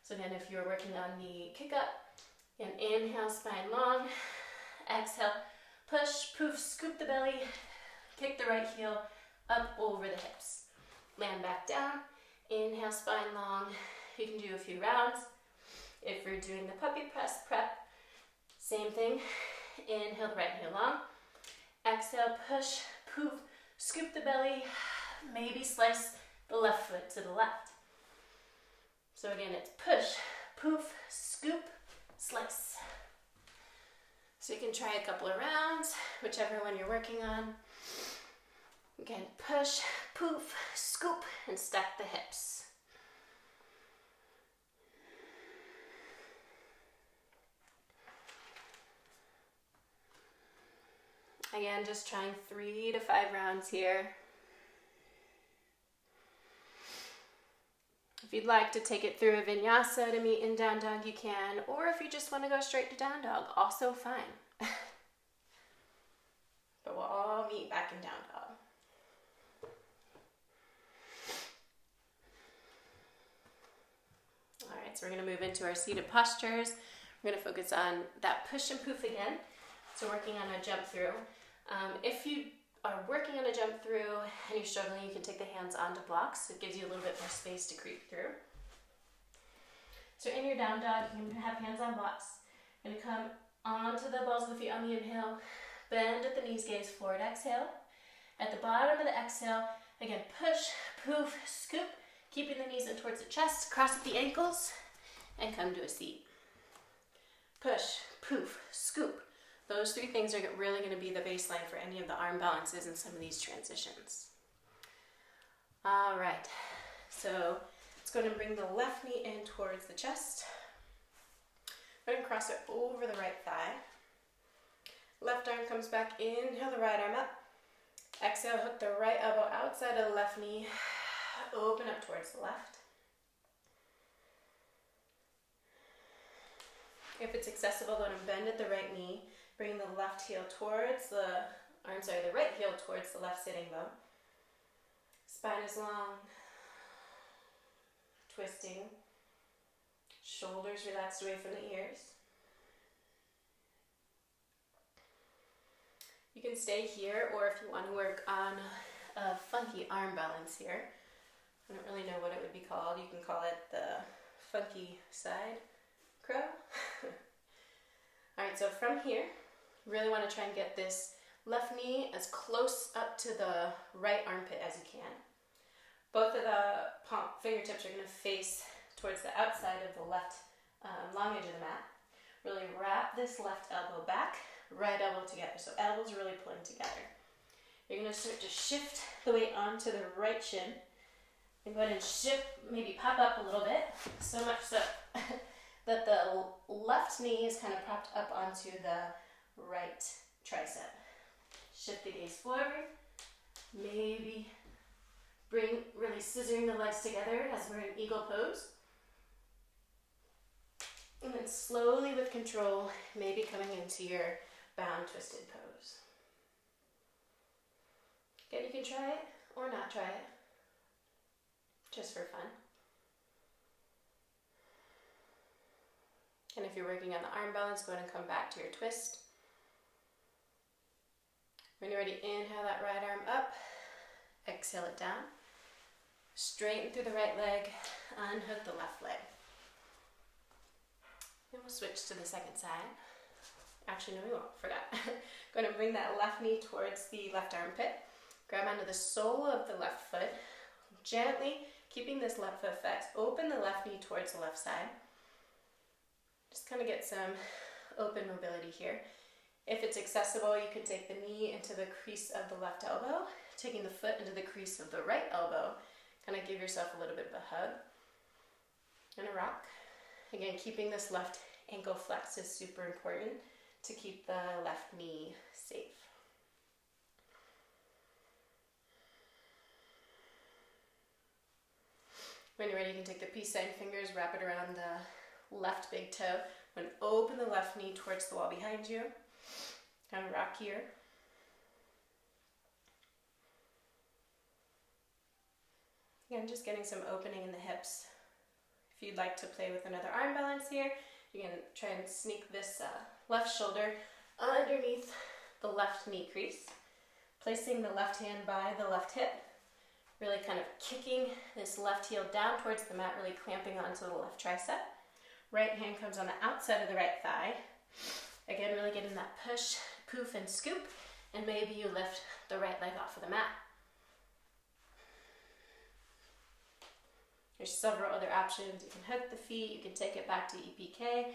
So again, if you're working on the kick up, and inhale, spine long, exhale, push, poof, scoop the belly, kick the right heel up over the hips. Land back down, inhale, spine long. You can do a few rounds. If you're doing the puppy press prep, same thing. Inhale the right heel long. Exhale, push, poof, scoop the belly. Maybe slice the left foot to the left. So again, it's push, poof, scoop, slice. So you can try a couple of rounds, whichever one you're working on. Again, push, poof, scoop, and stack the hips. Again, just trying 3 to 5 rounds here. If you'd like to take it through a vinyasa to meet in down dog, you can. Or if you just want to go straight to down dog, also fine. But we'll all meet back in down dog. All right, so we're going to move into our seated postures. We're going to focus on that push and poof again. So working on a jump through. If you are working on a jump through and you're struggling, you can take the hands onto blocks. It gives you a little bit more space to creep through. So in your down dog, you can have hands on blocks. You're going to come onto the balls of the feet on the inhale. Bend at the knees, gaze forward, exhale. At the bottom of the exhale, again, push, poof, scoop, keeping the knees in towards the chest, cross at the ankles, and come to a seat. Push, poof, scoop. Those 3 things are really going to be the baseline for any of the arm balances in some of these transitions. All right, so let's go ahead and bring the left knee in towards the chest. Go ahead and cross it over the right thigh. Left arm comes back, inhale the right arm up. Exhale, hook the right elbow outside of the left knee. Open up towards the left. If it's accessible, go ahead and bend at the right knee. Bring the left heel towards the right heel towards the left sitting bone. Spine is long. Twisting. Shoulders relaxed away from the ears. You can stay here, or if you want to work on a funky arm balance here, I don't really know what it would be called. You can call it the funky side crow. All right, so from here, really want to try and get this left knee as close up to the right armpit as you can. Both of the fingertips are going to face towards the outside of the left long edge of the mat. Really wrap this left elbow back, right elbow together. So elbows are really pulling together. You're going to start to shift the weight onto the right shin. And go ahead and shift, maybe pop up a little bit, so much so that the left knee is kind of propped up onto the right tricep. Shift the gaze forward. Maybe really scissoring the legs together as we're in eagle pose. And then slowly with control, maybe coming into your bound twisted pose. Again, you can try it or not try it, just for fun. And if you're working on the arm balance, go ahead and come back to your twist. When you're ready, inhale that right arm up, exhale it down. Straighten through the right leg, unhook the left leg. And we'll switch to the second side. Actually, no, we won't, forgot. Going to bring that left knee towards the left armpit. Grab onto the sole of the left foot. Gently, keeping this left foot flexed, open the left knee towards the left side. Just kind of get some open mobility here. If it's accessible, you can take the knee into the crease of the left elbow, taking the foot into the crease of the right elbow. Kind of give yourself a little bit of a hug and a rock. Again, keeping this left ankle flexed is super important to keep the left knee safe. When you're ready, you can take the peace sign fingers, wrap it around the left big toe, and open the left knee towards the wall behind you. Kind of rock here. Again, just getting some opening in the hips. If you'd like to play with another arm balance here, you can try and sneak this left shoulder underneath the left knee crease, placing the left hand by the left hip, really kind of kicking this left heel down towards the mat, really clamping onto the left tricep. Right hand comes on the outside of the right thigh. Again, really getting that push, poof, and scoop, and maybe you lift the right leg off of the mat. There's several other options. You can hook the feet, you can take it back to EPK.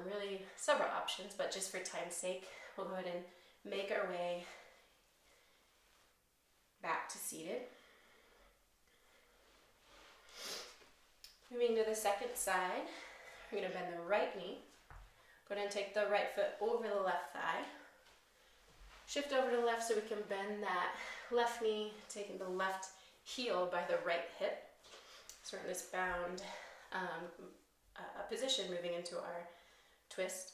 Really several options, but just for time's sake, we'll go ahead and make our way back to seated. Moving to the second side, we're going to bend the right knee. Go ahead and take the right foot over the left thigh. Shift over to the left so we can bend that left knee, taking the left heel by the right hip. So we're in this bound position, moving into our twist.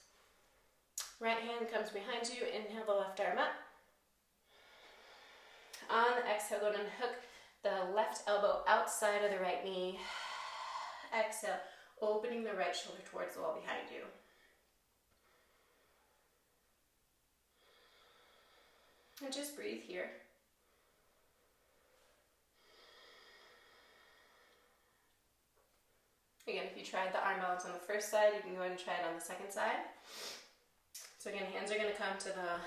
Right hand comes behind you, inhale the left arm up. On the exhale, go ahead and hook the left elbow outside of the right knee. Exhale, opening the right shoulder towards the wall behind you. And just breathe here. Again, if you tried the arm balance on the first side, you can go ahead and try it on the second side. So again, hands are going to come to the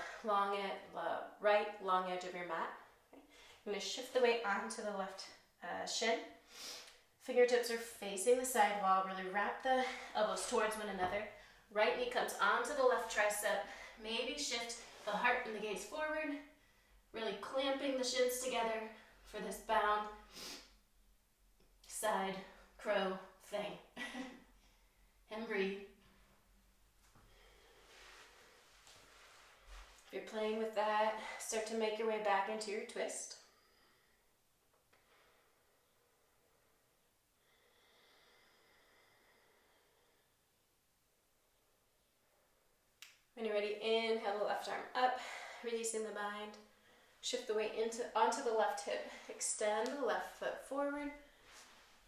right long edge of your mat. Okay. You're going to shift the weight onto the left shin. Fingertips are facing the side wall. Really wrap the elbows towards one another. Right knee comes onto the left tricep. Maybe shift the heart and the gaze forward. Really clamping the shins together for this bound side crow thing. And breathe. If you're playing with that, start to make your way back into your twist. When you're ready, inhale the left arm up, releasing the bind. Shift the weight onto the left hip. Extend the left foot forward.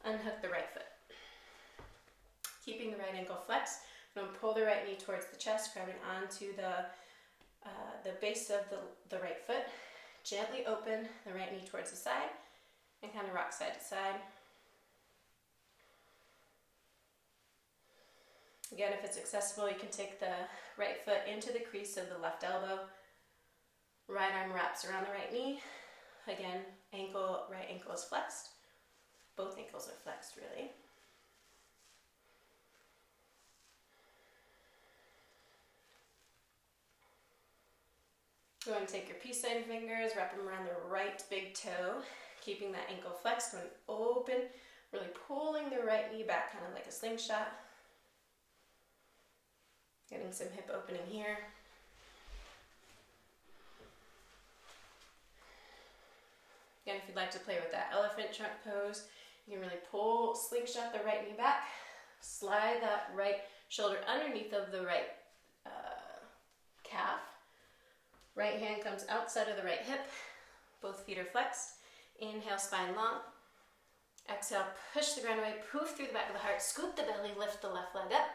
Unhook the right foot. Keeping the right ankle flexed, I'm going to pull the right knee towards the chest, grabbing onto the base of the right foot. Gently open the right knee towards the side and kind of rock side to side. Again, if it's accessible, you can take the right foot into the crease of the left elbow. Right arm wraps around the right knee. Again, right ankle is flexed. Both ankles are flexed, really. Go ahead and take your peace sign fingers, wrap them around the right big toe, keeping that ankle flexed, going open, really pulling the right knee back, kind of like a slingshot. Getting some hip opening here. Again, if you'd like to play with that elephant trunk pose, you can really pull, slingshot the right knee back, slide that right shoulder underneath of the right calf. Right hand comes outside of the right hip. Both feet are flexed. Inhale, spine long. Exhale, push the ground away, poof through the back of the heart, scoop the belly, lift the left leg up.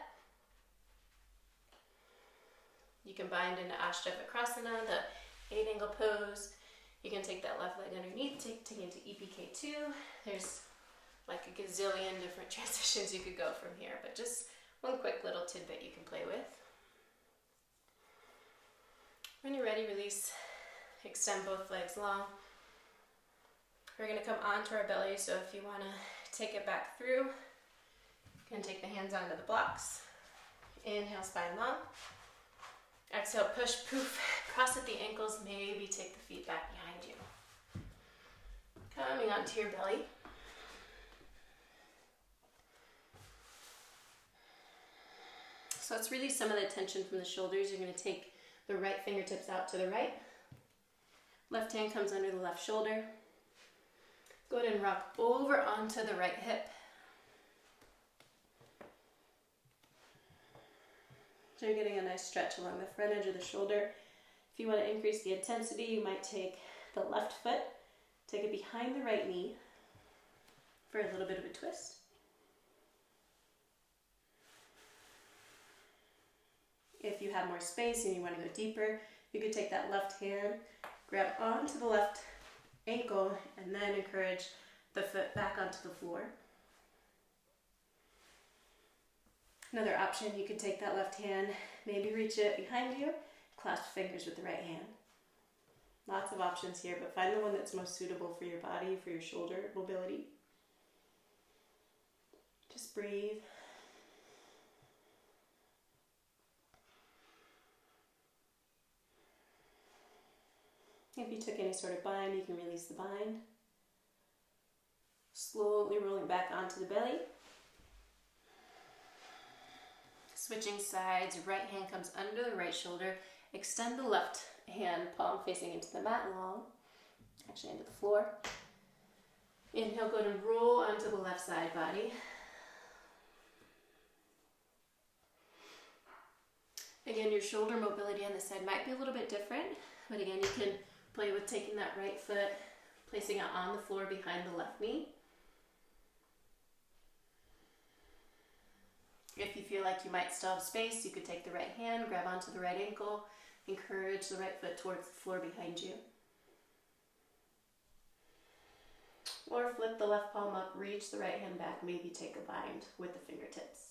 You can bind into Ashtavakrasana, the 8-angle pose. You can take that left leg underneath, take it to EPK2. There's like a gazillion different transitions you could go from here, but just one quick little tidbit you can play with. When you're ready, release, extend both legs long. We're going to come onto our belly, so if you want to take it back through, you can take the hands onto the blocks. Inhale, spine long. Exhale, push, poof, cross at the ankles, maybe take the feet back behind you. Coming onto your belly. So let's release some of the tension from the shoulders. You're going to take the right fingertips out to the right. Left hand comes under the left shoulder. Go ahead and rock over onto the right hip. So you're getting a nice stretch along the front edge of the shoulder. If you want to increase the intensity, you might take the left foot, take it behind the right knee for a little bit of a twist. If you have more space and you want to go deeper, you could take that left hand, grab onto the left ankle, and then encourage the foot back onto the floor. Another option, you could take that left hand, maybe reach it behind you, clasp fingers with the right hand. Lots of options here, but find the one that's most suitable for your body, for your shoulder mobility. Just breathe. If you took any sort of bind, you can release the bind. Slowly rolling back onto the belly. Switching sides, right hand comes under the right shoulder. Extend the left hand, palm facing into the mat long, actually into the floor. Inhale, go ahead and roll onto the left side body. Again, your shoulder mobility on this side might be a little bit different, but again, you can play with taking that right foot, placing it on the floor behind the left knee. If you feel like you might still have space, you could take the right hand, grab onto the right ankle, encourage the right foot towards the floor behind you. Or flip the left palm up, reach the right hand back, maybe take a bind with the fingertips.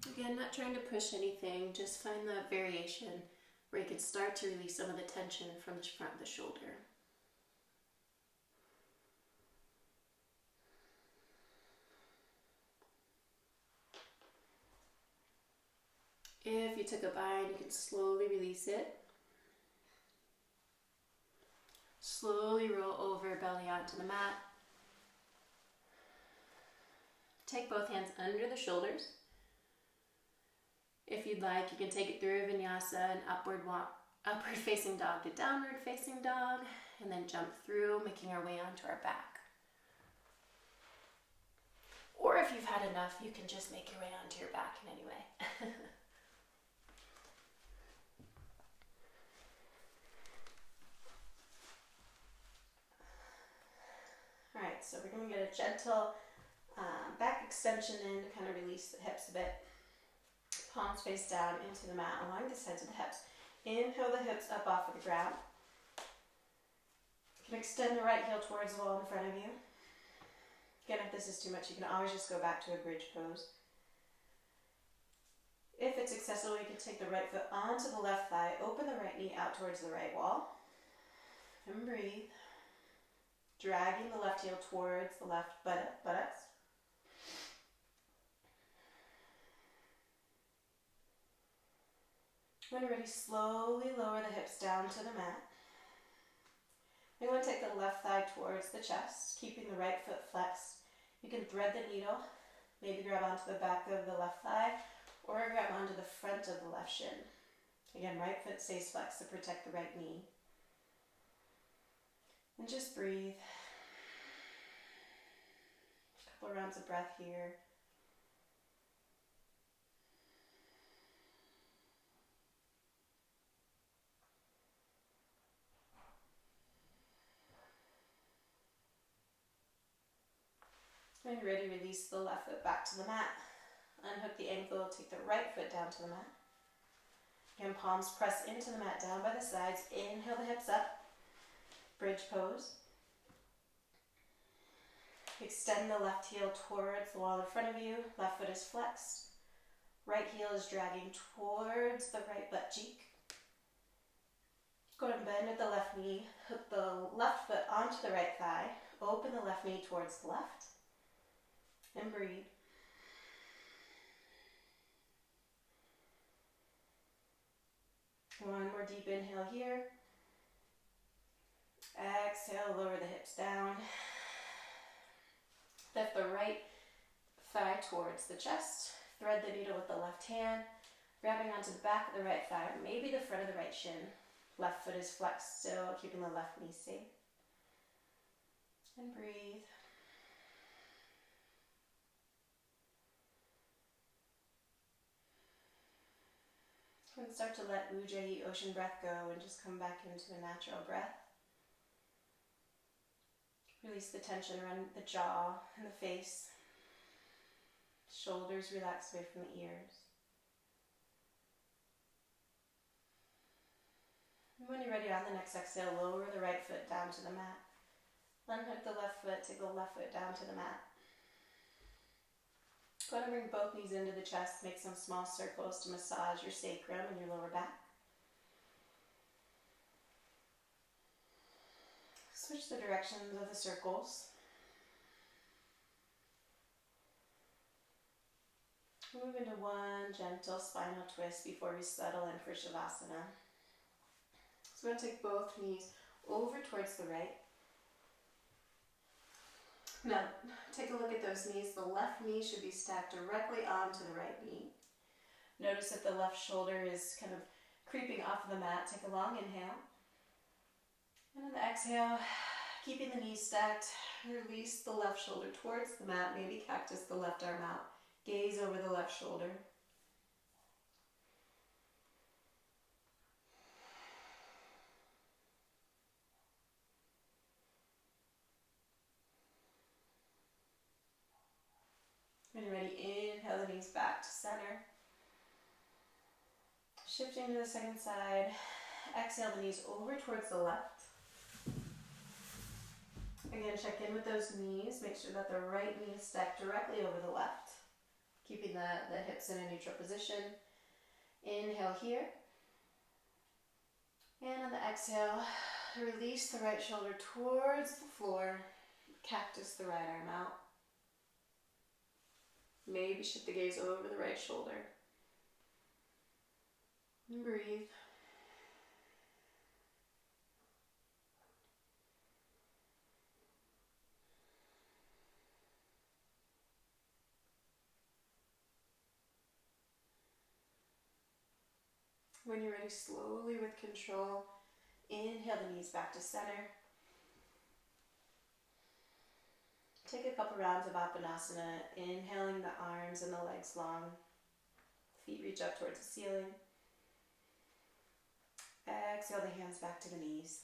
Again, not trying to push anything, just find that variation where you can start to release some of the tension from the front of the shoulder. If you took a bind, you can slowly release it. Slowly roll over, belly onto the mat. Take both hands under the shoulders. If you'd like, you can take it through a vinyasa, an upward facing dog to downward facing dog, and then jump through, making our way onto our back. Or if you've had enough, you can just make your way onto your back in any way. So we're going to get a gentle back extension in to kind of release the hips a bit. Palms face down into the mat along the sides of the hips. Inhale the hips up off of the ground. You can extend the right heel towards the wall in front of you. Again, if this is too much, you can always just go back to a bridge pose. If it's accessible, you can take the right foot onto the left thigh, open the right knee out towards the right wall, and breathe. Dragging the left heel towards the left buttocks. When ready, slowly lower the hips down to the mat. You want to take the left thigh towards the chest, keeping the right foot flexed. You can thread the needle, maybe grab onto the back of the left thigh, or grab onto the front of the left shin. Again, right foot stays flexed to protect the right knee. And just breathe. A couple rounds of breath here. When you're ready, release the left foot back to the mat. Unhook the ankle, take the right foot down to the mat. Again, palms press into the mat, down by the sides. Inhale the hips up. Bridge pose. Extend the left heel towards the wall in front of you. Left foot is flexed. Right heel is dragging towards the right butt cheek. Go ahead and bend at the left knee. Hook the left foot onto the right thigh. Open the left knee towards the left. And breathe. One more deep inhale here. Exhale, lower the hips down. Lift the right thigh towards the chest. Thread the needle with the left hand. Grabbing onto the back of the right thigh, maybe the front of the right shin. Left foot is flexed still, keeping the left knee safe. And breathe. And start to let Ujjayi, ocean breath, go and just come back into a natural breath. Release the tension around the jaw and the face. Shoulders relax away from the ears. And when you're ready, on the next exhale, lower the right foot down to the mat. Unhook the left foot, take the left foot down to the mat. Go ahead and bring both knees into the chest. Make some small circles to massage your sacrum and your lower back. Switch the directions of the circles. Move into one gentle spinal twist before we settle in for Shavasana. So we're going to take both knees over towards the right. Now, take a look at those knees. The left knee should be stacked directly onto the right knee. Notice that the left shoulder is kind of creeping off of the mat. Take a long inhale. And on the exhale, keeping the knees stacked, release the left shoulder towards the mat. Maybe cactus the left arm out. Gaze over the left shoulder. When you're ready, inhale the knees back to center. Shifting to the second side. Exhale the knees over towards the left. Again, check in with those knees. Make sure that the right knee is stacked directly over the left. Keeping the hips in a neutral position. Inhale here. And on the exhale, release the right shoulder towards the floor. Cactus the right arm out. Maybe shift the gaze over the right shoulder. And breathe. When you're ready, slowly with control, inhale the knees back to center. Take a couple rounds of Apanasana, inhaling the arms and the legs long. Feet reach up towards the ceiling. Exhale the hands back to the knees.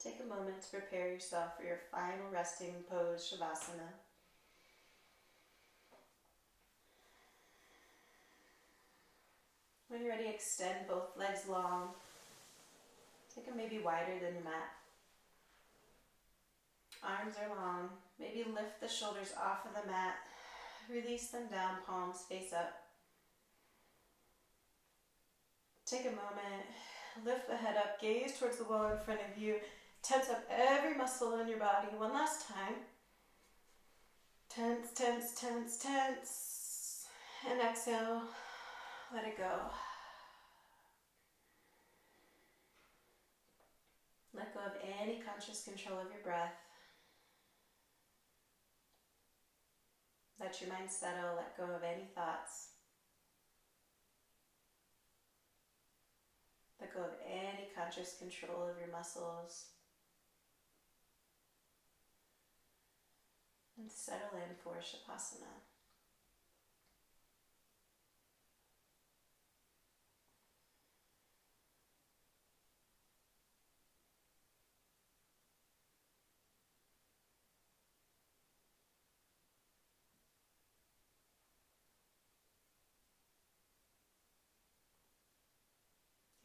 take a moment to prepare yourself for your final resting pose, Shavasana. When you're ready, extend both legs long. Take them maybe wider than your mat. Arms are long. Maybe lift the shoulders off of the mat. Release them down, palms face up. Take a moment, lift the head up, gaze towards the wall in front of you. Tense up every muscle in your body. One last time. Tense, tense, tense, tense. And exhale, let it go. Let go of any conscious control of your breath. Let your mind settle, let go of any thoughts. Let go of any conscious control of your muscles. And settle in for Shavasana.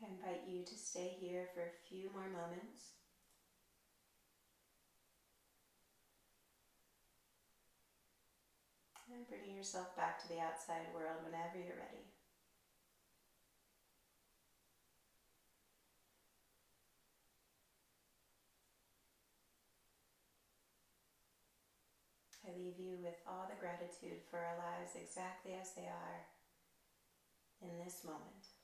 I invite you to stay here for a few more moments. And bringing yourself back to the outside world whenever you're ready. I leave you with all the gratitude for our lives exactly as they are in this moment.